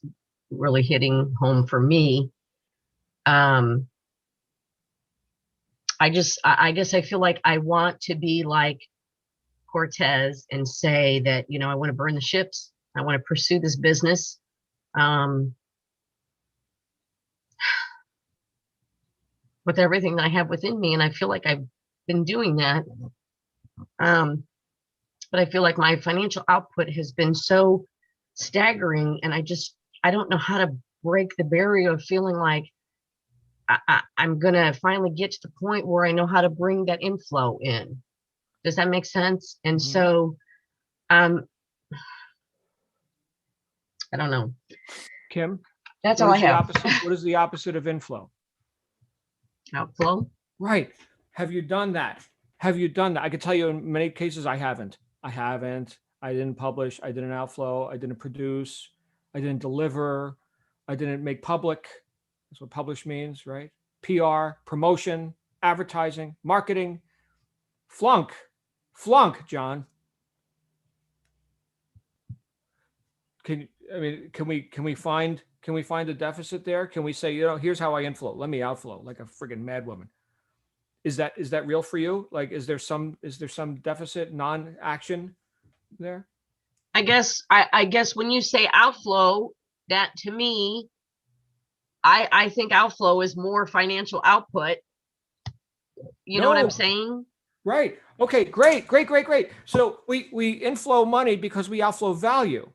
really hitting home for me. I guess I feel like I want to be like Cortez and say that, I want to burn the ships. I want to pursue this business. With everything that I have within me. And I feel like I've been doing that. But I feel like my financial output has been so staggering, and I don't know how to break the barrier of feeling like I'm going to finally get to the point where I know how to bring that inflow in. Does that make sense? And so, I don't know. Kim, that's all I have. What is the opposite of inflow? Outflow. Right. Have you done that? I can tell you in many cases, I haven't. I didn't publish. I didn't outflow. I didn't produce. I didn't deliver. I didn't make public. That's what publish means, right? PR, promotion, advertising, marketing. Flunk, John. Can we find a deficit there? Can we say, here's how I inflow. Let me outflow like a friggin' mad woman. Is that real for you? Like, is there some deficit, non-action there? I guess when you say outflow, that to me, I think outflow is more financial output. You know what I'm saying? Right. Okay, great. So we inflow money because we outflow value.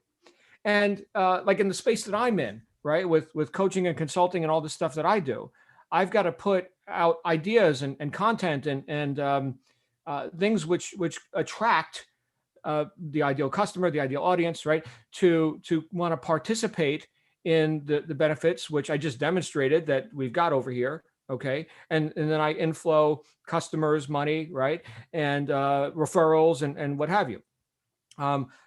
And like in the space that I'm in, right, with coaching and consulting and all the stuff that I do, I've got to put out ideas and content and things which attract the ideal customer, the ideal audience, right, to want to participate in the benefits, which I just demonstrated that we've got over here. Okay. And then I inflow customers, money, right, and referrals and what have you.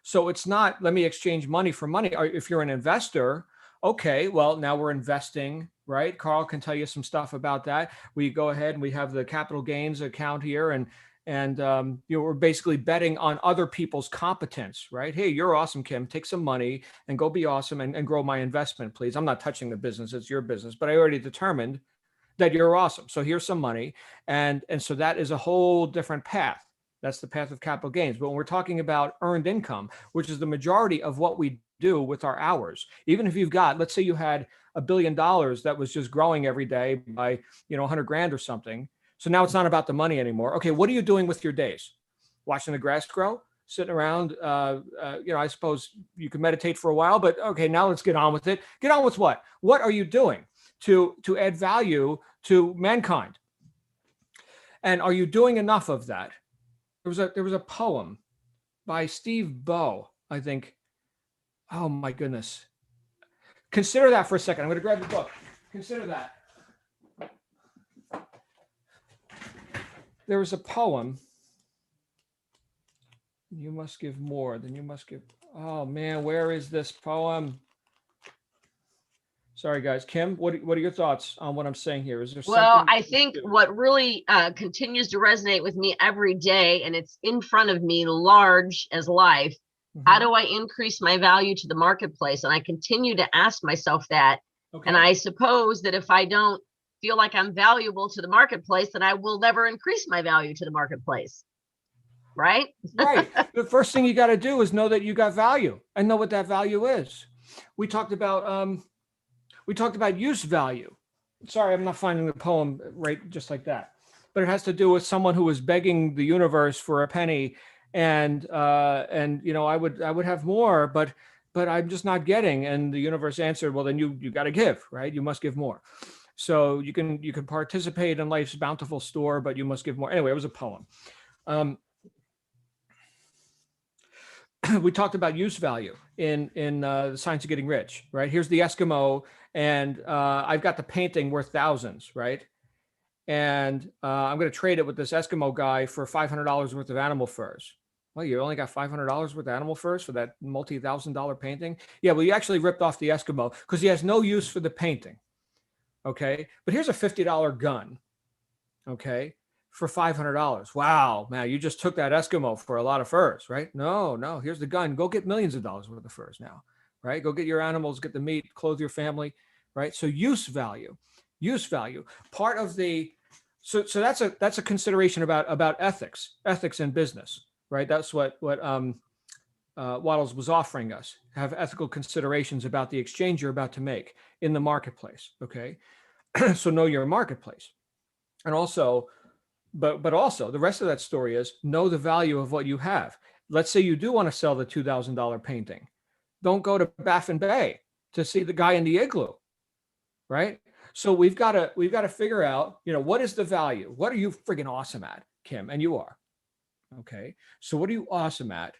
So it's not, let me exchange money for money. If you're an investor, okay, well, now we're investing, right? Carl can tell you some stuff about that. We go ahead and we have the capital gains account here, and we're basically betting on other people's competence, right? Hey, you're awesome, Kim. Take some money and go be awesome and grow my investment, please. I'm not touching the business; it's your business. But I already determined that you're awesome. So here's some money, and so that is a whole different path. That's the path of capital gains. But when we're talking about earned income, which is the majority of what we do with our hours, even if you've got, let's say you had $1 billion that was just growing every day by, 100 grand or something. So now it's not about the money anymore. Okay, what are you doing with your days? watching the grass grow, sitting around. I suppose you can meditate for a while, but okay, now let's get on with it. Get on with what? What are you doing to add value to mankind? And are you doing enough of that? There was a poem by Steve Bow, I think. Oh my goodness. Consider that for a second. I'm going to grab the book. Consider that. There was a poem. You must give more than you must give. Oh man, where is this poem? Sorry, guys. Kim, what are your thoughts on what I'm saying here? Is there Well, something? I think what really continues to resonate with me every day, and it's in front of me, large as life. How do I increase my value to the marketplace? And I continue to ask myself that. Okay. And I suppose that if I don't feel like I'm valuable to the marketplace, then I will never increase my value to the marketplace. Right? Right. The first thing you got to do is know that you got value and know what that value is. We talked about use value. Sorry, I'm not finding the poem right just like that, but it has to do with someone who was begging the universe for a penny, and I would have more, but I'm just not getting. And the universe answered, well, then you got to give, right? You must give more. So you can participate in life's bountiful store, but you must give more. Anyway, it was a poem. We talked about use value in the Science of Getting Rich, right? Here's the Eskimo, and I've got the painting worth thousands, right? And I'm going to trade it with this Eskimo guy for $500 worth of animal furs. Well, you only got $500 worth of animal furs for that multi-$1,000 painting? Yeah, well, you actually ripped off the Eskimo because he has no use for the painting, okay? But here's a $50 gun, okay, for $500. Wow, man, you just took that Eskimo for a lot of furs, right? No, here's the gun. Go get millions of dollars worth of furs now, right? Go get your animals, get the meat, clothe your family, right? So use value. Part of the so that's a consideration about ethics in business, right? That's what Waddles was offering us. Have ethical considerations about the exchange you're about to make in the marketplace. Okay, so know your marketplace, and also, but also the rest of that story is know the value of what you have. Let's say you do want to sell the $2,000 painting. Don't go to Baffin Bay to see the guy in the igloo, right? So we've got to figure out, what is the value? What are you friggin' awesome at, Kim? And you are. Okay. So what are you awesome at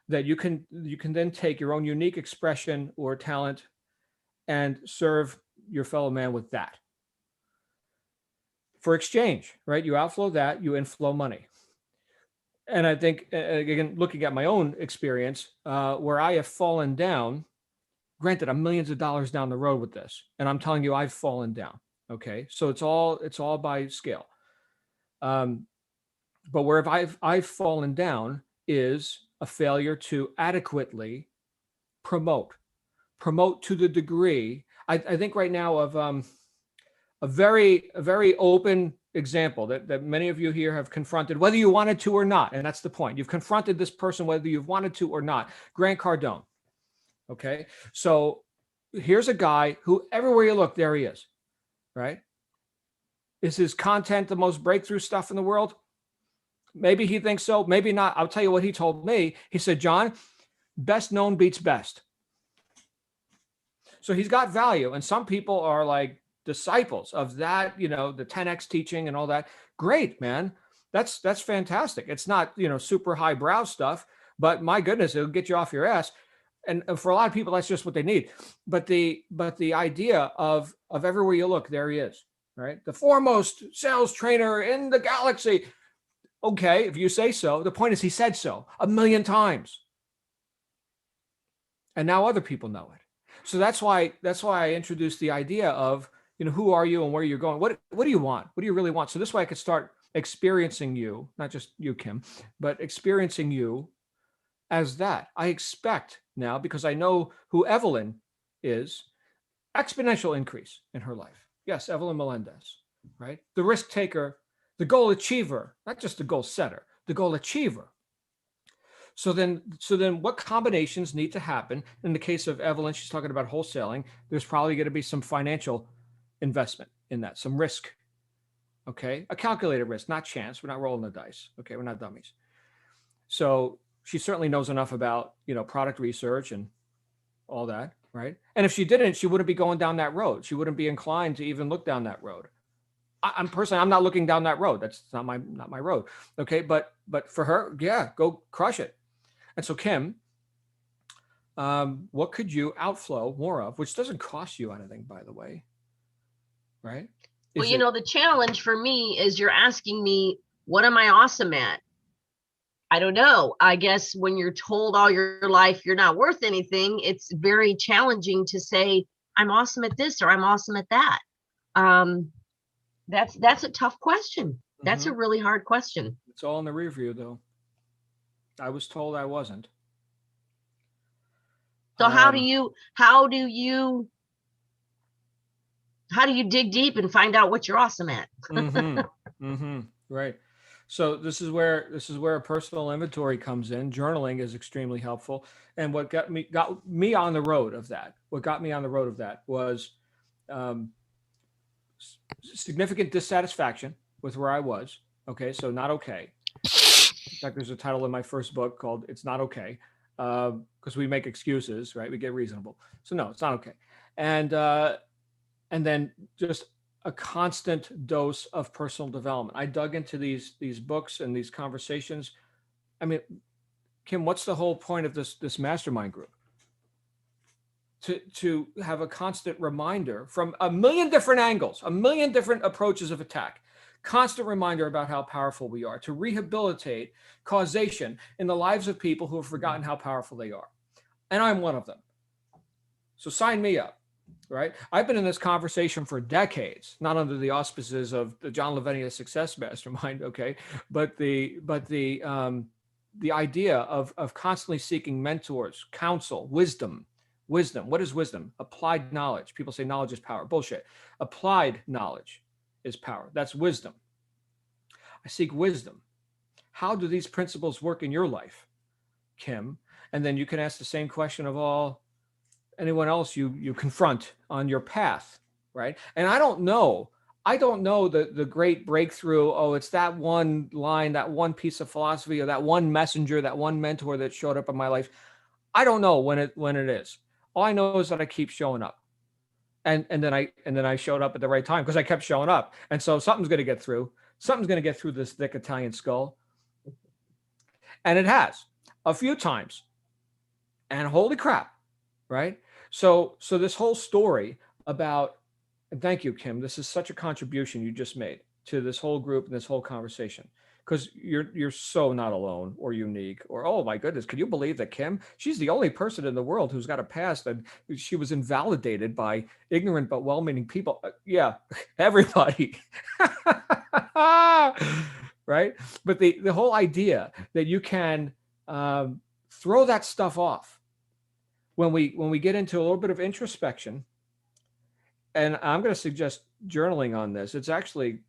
that you can then take your own unique expression or talent and serve your fellow man with that? For exchange, right? You outflow that, you inflow money. And I think, again, looking at my own experience, where I have fallen down, granted, I'm millions of dollars down the road with this, and I'm telling you, I've fallen down. Okay, so it's all by scale. But where I've fallen down is a failure to adequately promote to the degree. I think right now of a very open example that many of you here have confronted, whether you wanted to or not, and that's the point. You've confronted this person whether you've wanted to or not. Grant Cardone. Okay, so here's a guy who everywhere you look, there he is, right? Is his content the most breakthrough stuff in the world? Maybe he thinks so, maybe not. I'll tell you what he told me. He said, John, best known beats best. So he's got value, and some people are like disciples of that, the 10X teaching and all that. Great, man. That's fantastic. It's not, super highbrow stuff, but my goodness, it'll get you off your ass. And for a lot of people, that's just what they need. But the idea of everywhere you look, there he is, right? The foremost sales trainer in the galaxy. Okay, if you say so. The point is, he said so 1 million times, and now other people know it. So that's why I introduced the idea of, who are you and where you're going? What do you want? What do you really want? So this way I could start experiencing you, not just you, Kim, but experiencing you as that. I expect now, because I know who Evelyn is, exponential increase in her life. Yes, Evelyn Melendez, right? The risk taker, the goal achiever, not just the goal setter, the goal achiever. So then what combinations need to happen? In the case of Evelyn, she's talking about wholesaling. There's probably going to be some financial investment in that, some risk. Okay. A calculated risk, not chance. We're not rolling the dice. Okay. We're not dummies. So she certainly knows enough about, product research and all that, right? And if she didn't, she wouldn't be going down that road. She wouldn't be inclined to even look down that road. I'm not looking down that road. That's not my road. Okay. But for her, yeah, go crush it. And so Kim, what could you outflow more of, which doesn't cost you anything, by the way, right? Well, the challenge for me is you're asking me, what am I awesome at? I don't know. I guess when you're told all your life you're not worth anything, it's very challenging to say, I'm awesome at this or I'm awesome at that. That's a tough question. That's a really hard question. It's all in the rear view, though. I was told I wasn't. So how do you dig deep and find out what you're awesome at? Right. So this is where a personal inventory comes in. Journaling is extremely helpful. And what got me on the road of that, was significant dissatisfaction with where I was. Okay. So not okay. In fact, there's a title in my first book called It's Not Okay. Because we make excuses, right? We get reasonable. So no, it's not okay. And then just a constant dose of personal development. I dug into these books and these conversations. I mean, Kim, what's the whole point of this mastermind group? To have a constant reminder from a million different angles, a million different approaches of attack, constant reminder about how powerful we are, to rehabilitate causation in the lives of people who have forgotten how powerful they are. And I'm one of them. So sign me up. Right. I've been in this conversation for decades, not under the auspices of the John Lavenia Success Mastermind. Okay. But the idea of constantly seeking mentors, counsel, wisdom. What is wisdom? Applied knowledge. People say knowledge is power. Bullshit. Applied knowledge is power. That's wisdom. I seek wisdom. How do these principles work in your life, Kim? And then you can ask the same question of anyone else you confront on your path, right? And I don't know the great breakthrough. Oh, it's that one line, that one piece of philosophy, or that one messenger, that one mentor that showed up in my life. I don't know when it is. All I know is that I keep showing up, and then I showed up at the right time because I kept showing up. And so something's going to get through. Something's going to get through this thick Italian skull, and it has a few times. And holy crap, right? So this whole story about, and thank you, Kim, this is such a contribution you just made to this whole group and this whole conversation, because you're so not alone or unique, or, oh my goodness, can you believe that Kim, she's the only person in the world who's got a past and she was invalidated by ignorant but well-meaning people. Yeah, everybody. Right? But the whole idea that you can throw that stuff off when we get into a little bit of introspection, and I'm going to suggest journaling on this. It's actually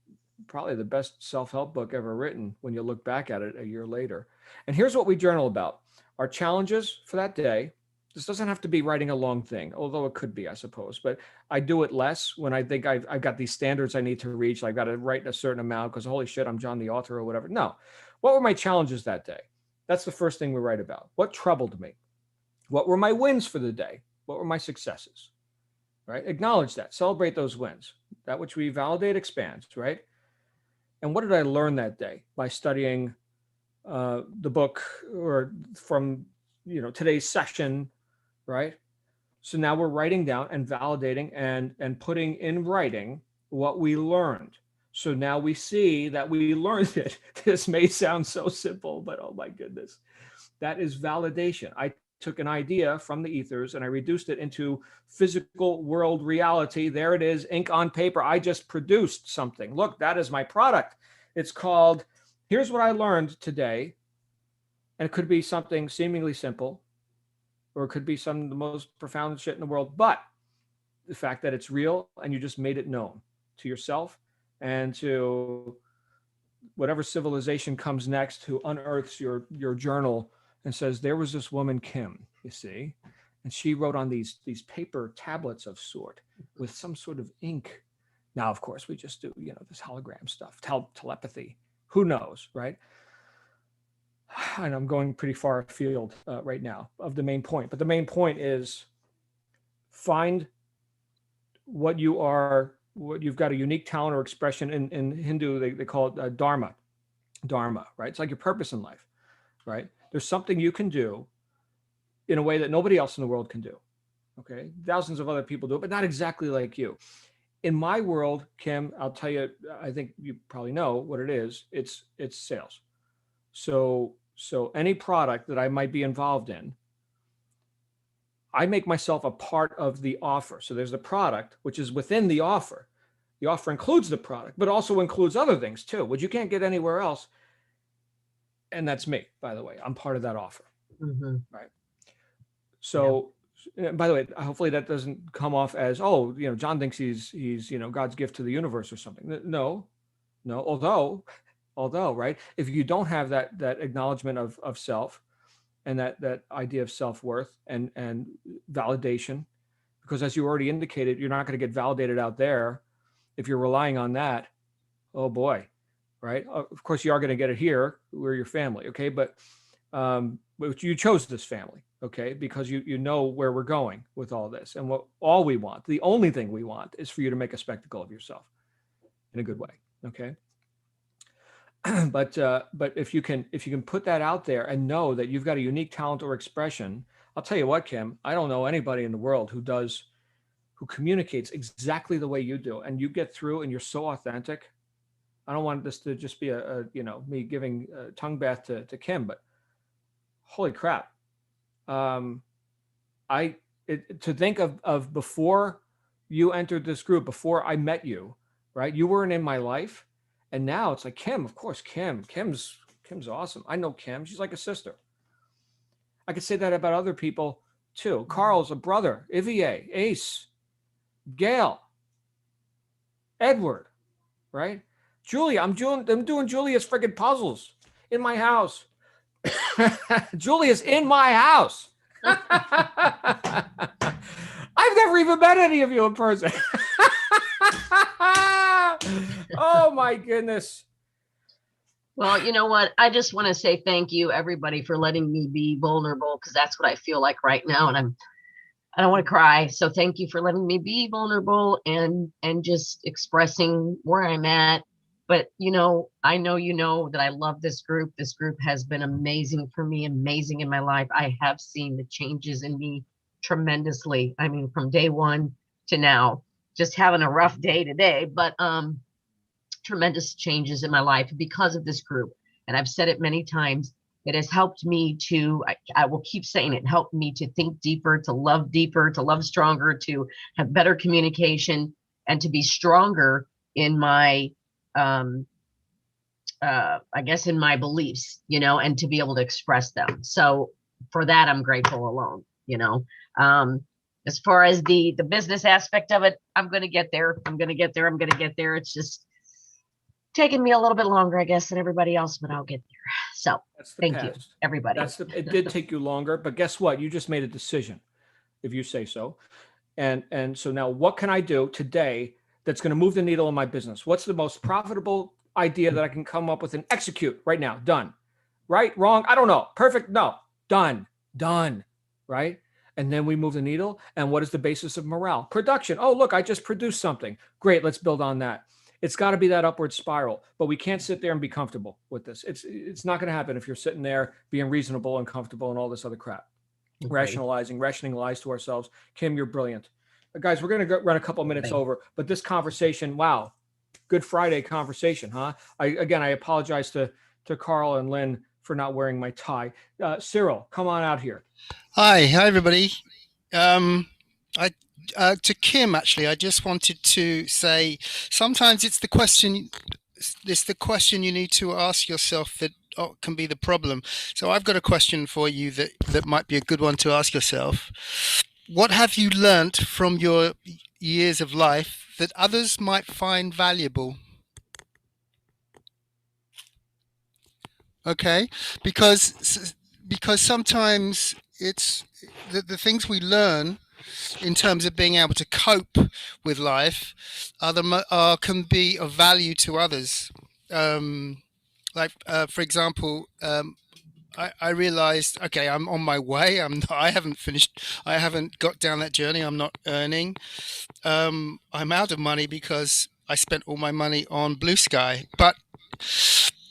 probably the best self-help book ever written when you look back at it a year later. And here's what we journal about: our challenges for that day. This doesn't have to be writing a long thing, although it could be, I suppose. But I do it less when I think I've got these standards I need to reach. I've got to write a certain amount because holy shit, I'm John the author or whatever. No. What were my challenges that day? That's the first thing we write about. What troubled me? What were my wins for the day? What were my successes? Right? Acknowledge that. Celebrate those wins. That which we validate expands, right? And what did I learn that day by studying the book or from today's session, right? So now we're writing down and validating and putting in writing what we learned. So now we see that we learned it. This may sound so simple, but oh my goodness, that is validation. I took an idea from the ethers and I reduced it into physical world reality. There it is, ink on paper. I just produced something. Look, that is my product. It's called, here's what I learned today. And it could be something seemingly simple, or it could be some of the most profound shit in the world. But the fact that it's real and you just made it known to yourself and to whatever civilization comes next who unearths your journal and says, there was this woman, Kim, you see, and she wrote on these paper tablets of sort with some sort of ink. Now, of course, we just do, this hologram stuff, telepathy. Who knows, right? and I'm going pretty far afield right now of the main point, but the main point is find what you are, what you've got a unique talent or expression in Hindu, they call it dharma, right? It's like your purpose in life, right? There's something you can do in a way that nobody else in the world can do. Okay. Thousands of other people do it, but not exactly like you. In my world, Kim, I'll tell you, I think you probably know what it is. It's sales. So any product that I might be involved in, I make myself a part of the offer. So there's the product, which is within the offer. The offer includes the product, but also includes other things too, which you can't get anywhere else. And that's me, by the way. I'm part of that offer. Mhm. Right. So, by the way, hopefully that doesn't come off as, oh, John thinks he's God's gift to the universe or something. No. Although, right, if you don't have that acknowledgement of self and that idea of self-worth and validation, because as you already indicated, you're not going to get validated out there if you're relying on that. Oh boy, right? Of course, you are going to get it here. We're your family, okay? But you chose this family, okay? Because you know where we're going with all this, and all we want, the only thing we want, is for you to make a spectacle of yourself in a good way, okay? But if you can put that out there and know that you've got a unique talent or expression, I'll tell you what, Kim, I don't know anybody in the world who communicates exactly the way you do, and you get through, and you're so authentic. I don't want this to just be me giving a tongue bath to Kim, but holy crap. To think of before you entered this group, before I met you, right? You weren't in my life. And now it's like, Kim, of course, Kim's awesome. I know Kim. She's like a sister. I could say that about other people too. Carl's a brother. Ivier, Ace, Gail, Edward, right? Julia, I'm doing Julia's friggin' puzzles in my house. Julia's in my house. I've never even met any of you in person. Oh my goodness. Well, you know what? I just want to say thank you, everybody, for letting me be vulnerable, because that's what I feel like right now. And I don't want to cry. So thank you for letting me be vulnerable and just expressing where I'm at. But, I know that I love this group. This group has been amazing for me, amazing in my life. I have seen the changes in me tremendously. I mean, from day one to now, just having a rough day today, but tremendous changes in my life because of this group. And I've said it many times. It has helped me to, I will keep saying it, helped me to think deeper, to love stronger, to have better communication, and to be stronger in my, I guess, in my beliefs, and to be able to express them. So for that, I'm grateful alone, as far as the business aspect of it, I'm going to get there. It's just taking me a little bit longer, I guess, than everybody else, but I'll get there. So thank you, everybody. It did take you longer, but guess what? You just made a decision, if you say so. And so now what can I do today that's going to move the needle in my business? What's the most profitable idea that I can come up with and execute right now? Done. Right? Wrong? I don't know. Perfect? No. Done. Right? And then we move the needle. And what is the basis of morale? Production. Oh, look, I just produced something. Great. Let's build on that. It's got to be that upward spiral, but we can't sit there and be comfortable with this. It's not going to happen if you're sitting there being reasonable and comfortable and all this other crap. Okay. Rationing lies to ourselves. Kim, you're brilliant. Guys, we're going to run a couple minutes over, but this conversation, wow, Good Friday conversation, huh? I apologize to Carl and Lynn for not wearing my tie. Cyril, come on out here. Hi, everybody. To Kim, actually, I just wanted to say sometimes it's the question you need to ask yourself that can be the problem. So I've got a question for you that might be a good one to ask yourself. What have you learnt from your years of life that others might find valuable? Okay, because sometimes it's the things we learn in terms of being able to cope with life can be of value to others. For example, I realized, okay, I'm on my way. I haven't finished. I haven't got down that journey. I'm not earning. I'm out of money because I spent all my money on Blue Sky. But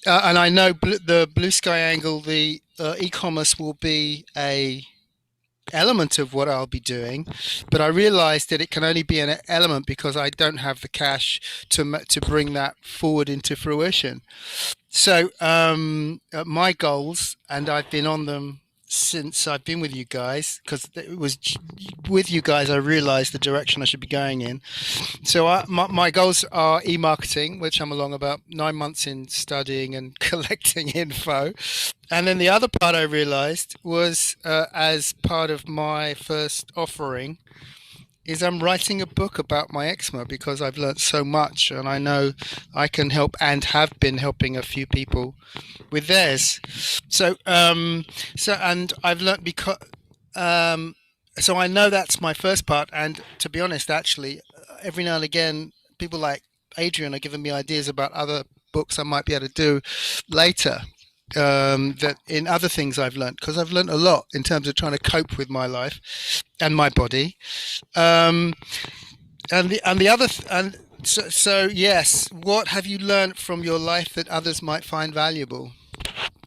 and I know the Blue Sky angle, the e-commerce will be a element of what I'll be doing, but I realized that it can only be an element because I don't have the cash to bring that forward into fruition. So my goals, and I've been on them since I've been with you guys, because it was with you guys I realized the direction I should be going in. So my goals are e-marketing, which I'm along about 9 months in studying and collecting info. And then the other part I realized was as part of my first offering is I'm writing a book about my eczema because I've learned so much, and I know I can help and have been helping a few people with theirs. So and I've learned because so I know that's my first part. And to be honest, actually, every now and again, people like Adrian are giving me ideas about other books I might be able to do later. That in other things I've learned, because I've learned a lot in terms of trying to cope with my life and my body. And the other and so yes, what have you learned from your life that others might find valuable?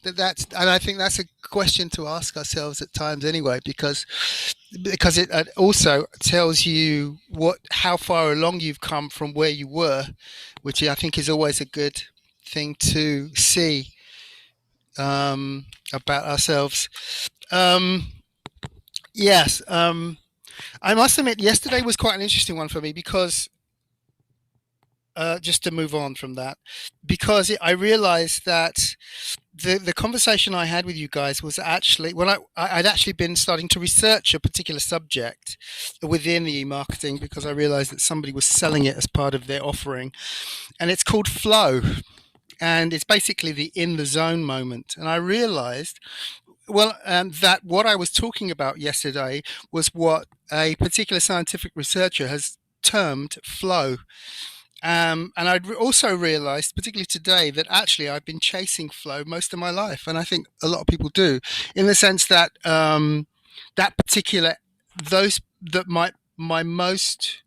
And I think that's a question to ask ourselves at times anyway, because it also tells you how far along you've come from where you were, which I think is always a good thing to see about ourselves. Yes, I must admit, yesterday was quite an interesting one for me because just to move on from that, because I realized that the conversation I had with you guys was actually when I'd actually been starting to research a particular subject within the e-marketing, because I realized that somebody was selling it as part of their offering, and it's called flow, and it's basically the in the zone moment. And I realized that what I was talking about yesterday was what a particular scientific researcher has termed flow. And I'd also realized, particularly today, that actually I've been chasing flow most of my life. And I think a lot of people do, in the sense that that particular, my most,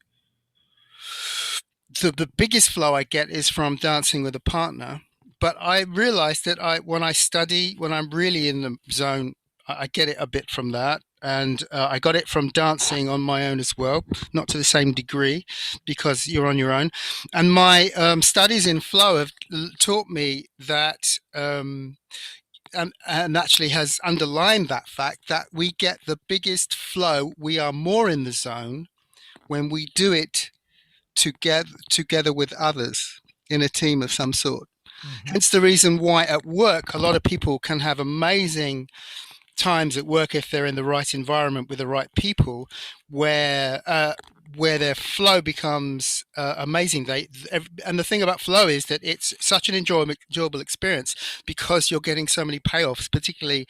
the biggest flow I get is from dancing with a partner. But I realized that when I'm really in the zone, I get it a bit from that. And I got it from dancing on my own as well, not to the same degree, because you're on your own. And my studies in flow have taught me that, and actually has underlined that fact, that we get the biggest flow, we are more in the zone when we do it together with others in a team of some sort. Mm-hmm. Hence the reason why at work a lot of people can have amazing times at work if they're in the right environment with the right people, where their flow becomes amazing. And the thing about flow is that it's such an enjoyable experience because you're getting so many payoffs, particularly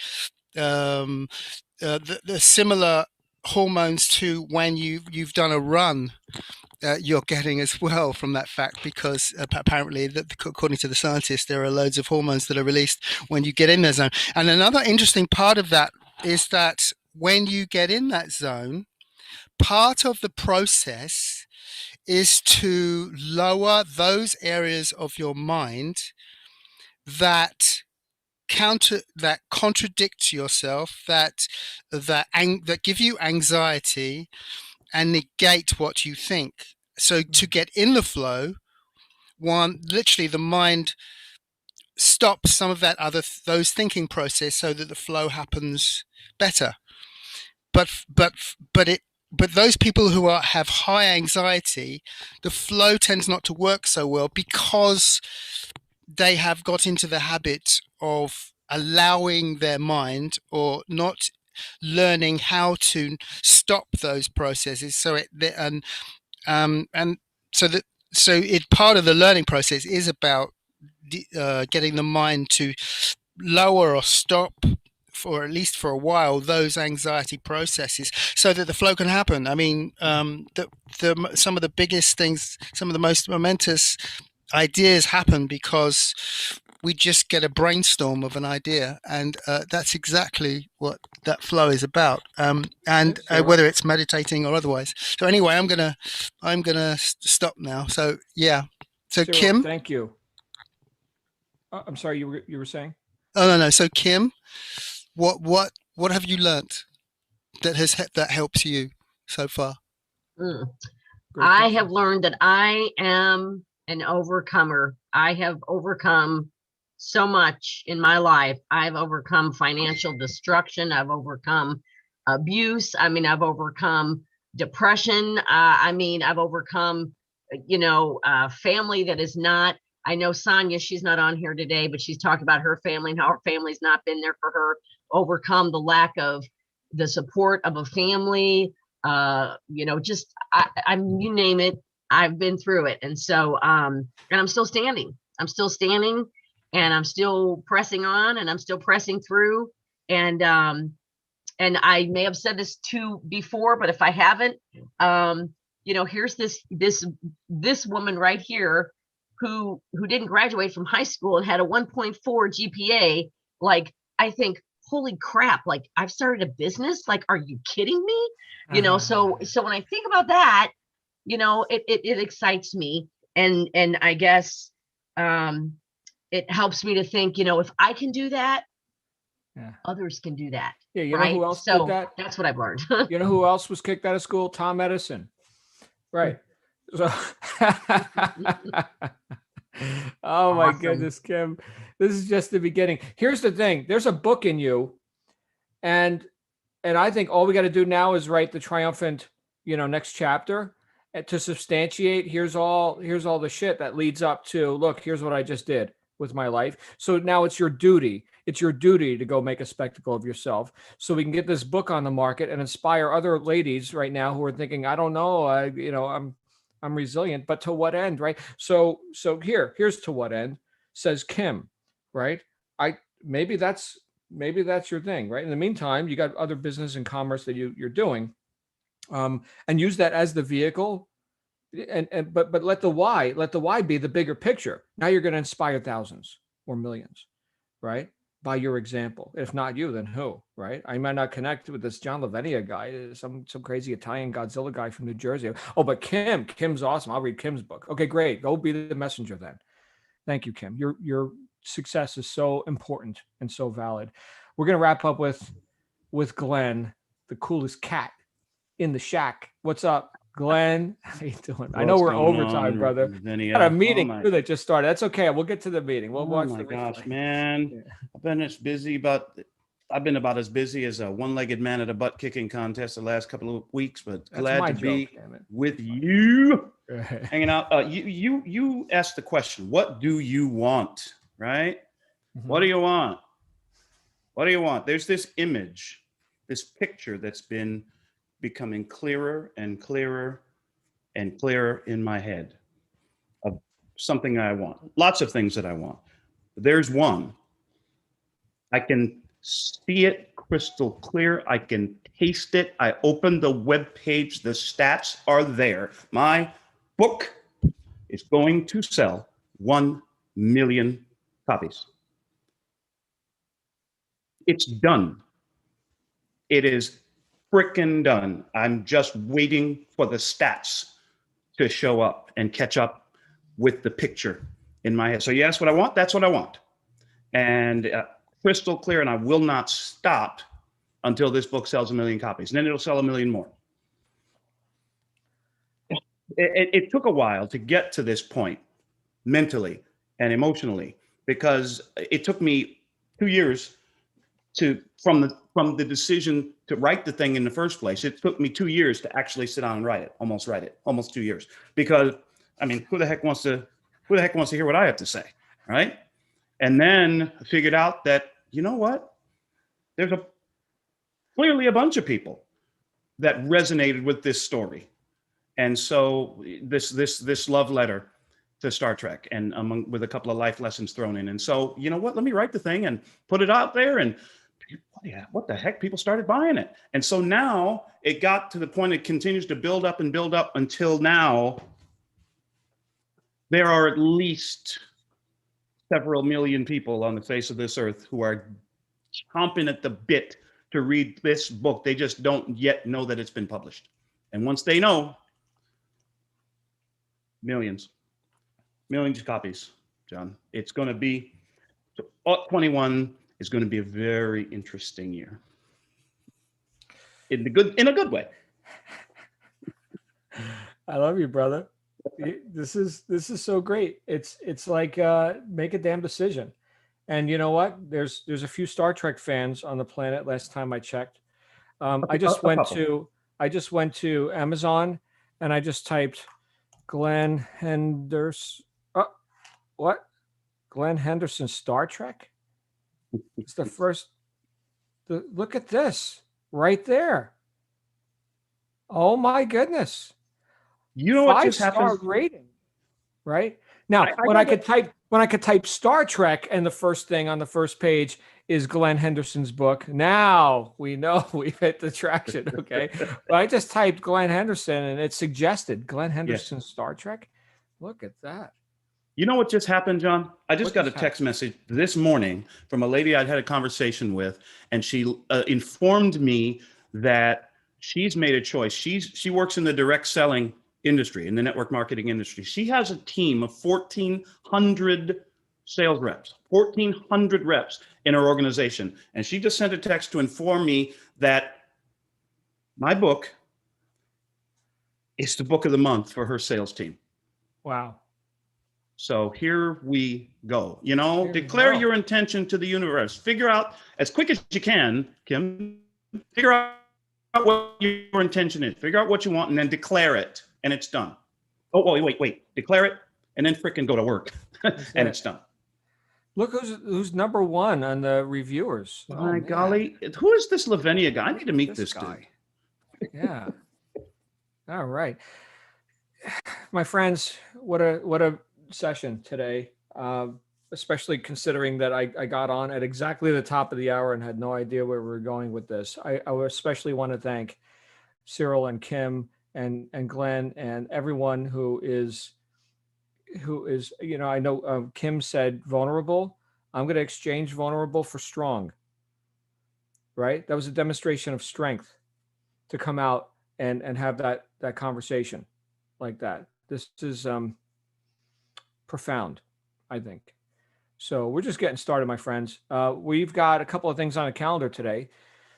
the similar hormones to when you've done a run. You're getting as well from that fact, because apparently, according to the scientists, there are loads of hormones that are released when you get in that zone. And another interesting part of that is that when you get in that zone, part of the process is to lower those areas of your mind that contradict yourself, that give you anxiety and negate what you think. So to get in the flow, literally the mind stops some of that those thinking process so that the flow happens better. But those people who have high anxiety, the flow tends not to work so well because they have got into the habit of allowing their mind, or not learning how to stop those processes. So part of the learning process is about getting the mind to lower or stop, for at least for a while, those anxiety processes, so that the flow can happen. I mean, some of the biggest things, some of the most momentous ideas happen because we just get a brainstorm of an idea, and that's exactly what that flow is about. And whether it's meditating or otherwise. So anyway, I'm gonna stop now. So yeah. So Cyril, Kim. thank you. I'm sorry, you were saying? Oh no. So Kim, what have you learnt that helps you so far? Mm. Great I question. have learned that I am an overcomer. I have overcome so much in my life. I've overcome financial destruction. I've overcome abuse. I mean, I've overcome depression. I've overcome, family that is not. I know Sonia, she's not on here today, but she's talked about her family and how her family's not been there for her. Overcome the lack of the support of a family. You name it, I've been through it. And so, and I'm still standing. And I'm still pressing on, and I'm still pressing through. And I may have said this too before, but if I haven't, here's this woman right here who didn't graduate from high school and had a 1.4 GPA. Like, I think, holy crap, like, I've started a business. Like, are you kidding me? So when I think about that, it excites me. And I guess it helps me to think, if I can do that, others can do that. Yeah, you right? know who else So did that? That's what I've learned. You know who else was kicked out of school? Tom Edison. Right. So oh my goodness, Kim. This is just the beginning. Here's the thing. There's a book in you, and I think all we got to do now is write the triumphant, next chapter to substantiate. Here's all the shit that leads up to, look, here's what I just did with my life. So now it's your duty. It's your duty to go make a spectacle of yourself, so we can get this book on the market and inspire other ladies right now who are thinking, I don't know, I'm resilient, but to what end, right? So here's to what end, says Kim, right? Maybe that's your thing, right? In the meantime, you got other business and commerce that you're doing, and use that as the vehicle, but let the why be the bigger picture. Now you're going to inspire thousands or millions, right? By your example. If not you, then who, right? I might not connect with this John Lavenia guy, some crazy Italian Godzilla guy from New Jersey. Oh, but Kim's awesome. I'll read Kim's book. Okay, great. Go be the messenger then. Thank you, Kim. Your success is so important and so valid. We're going to wrap up with Glenn, the coolest cat in the shack. What's up, Glenn? How you doing? I know we're overtime, brother. Got a meeting that just started. That's okay. We'll get to the meeting. We'll watch the replay. Gosh, man. Yeah. I've been about as busy as a one-legged man at a butt kicking contest the last couple of weeks, but That's glad my to be joke, with you, hanging out. You asked the question, what do you want, right? Mhm. What do you want? What do you want? There's this image, this picture that's been becoming clearer and clearer and clearer in my head of something I want. Lots of things that I want. There's one. I can see it crystal clear. I can taste it. I opened the web page. The stats are there. My book is going to sell 1 million copies. It's done. It is frickin' done. I'm just waiting for the stats to show up and catch up with the picture in my head. So you ask what I want, that's what I want. And crystal clear, and I will not stop until this book sells 1 million copies. And then it'll sell 1 million more. It took a while to get to this point mentally and emotionally, because it took me 2 years from the decision to write the thing in the first place. It took me 2 years to actually sit down and write it, almost 2 years. Because, I mean, who the heck wants to hear what I have to say, right? And then I figured out that, you know what? There's clearly a bunch of people that resonated with this story. And so this love letter to Star Trek, and with a couple of life lessons thrown in. And so, you know what? Let me write the thing and put it out there, and what the heck? People started buying it. And so now it got to the point it continues to build up until now there are at least several million people on the face of this earth who are chomping at the bit to read this book. They just don't yet know that it's been published. And once they know, millions of copies, John. It's going to be, 21 is going to be a very interesting year. In a good way. I love you, brother. This is so great. It's like make a damn decision. And you know what? There's a few Star Trek fans on the planet. Last time I checked, I just went to Amazon and I just typed Glenn Henderson. What? Glenn Henderson Star Trek? It's the first. Look at this right there. Oh my goodness. You know what just 5-star happened? rating, right? Now, when I could type Star Trek and the first thing on the first page is Glenn Henderson's book, now we know we've hit the traction, okay? But I just typed Glenn Henderson and it suggested Glenn Henderson's Star Trek. Look at that. You know what just happened, John? I just got a text message this morning from a lady I'd had a conversation with, and she informed me that she's made a choice. She works in the direct selling industry, in the network marketing industry. She has a team of 1,400 sales reps, 1,400 reps in her organization. And she just sent a text to inform me that my book is the book of the month for her sales team. Wow. So here we go. You know, declare your intention to the universe. Figure out as quick as you can, Kim, figure out what your intention is. Figure out what you want and then declare it. And it's done. Oh, wait. Declare it and then frickin' go to work. And it's done. Look who's number one on the reviewers. Oh, my golly. Who is this Lavenia guy? I need to meet this guy. Yeah. All right. My friends, what a session today. Especially considering that I got on at exactly the top of the hour and had no idea where we were going with this. I especially want to thank Cyril and Kim and Glenn and everyone who is, you know, I know Kim said vulnerable. I'm going to exchange vulnerable for strong, right? That was a demonstration of strength to come out and have that conversation like that. This is profound, I think. So we're just getting started, my friends. We've got a couple of things on the calendar today.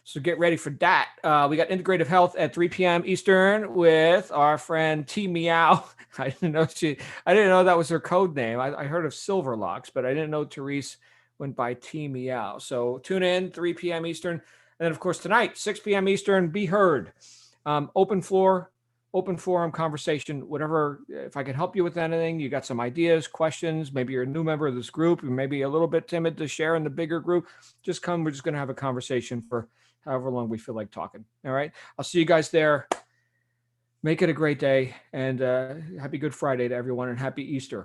So get ready for that. We got Integrative Health at 3 p.m. Eastern with our friend T Meow. I didn't know that was her code name. I heard of Silverlocks, but I didn't know Therese went by T Meow. So tune in 3 p.m. Eastern. And then of course tonight, 6 p.m. Eastern, Be Heard. Open forum conversation, whatever. If I can help you with anything, you got some ideas, questions, maybe you're a new member of this group, you may be a little bit timid to share in the bigger group, just come. We're just going to have a conversation for however long we feel like talking. All right. I'll see you guys there. Make it a great day and happy Good Friday to everyone and happy Easter.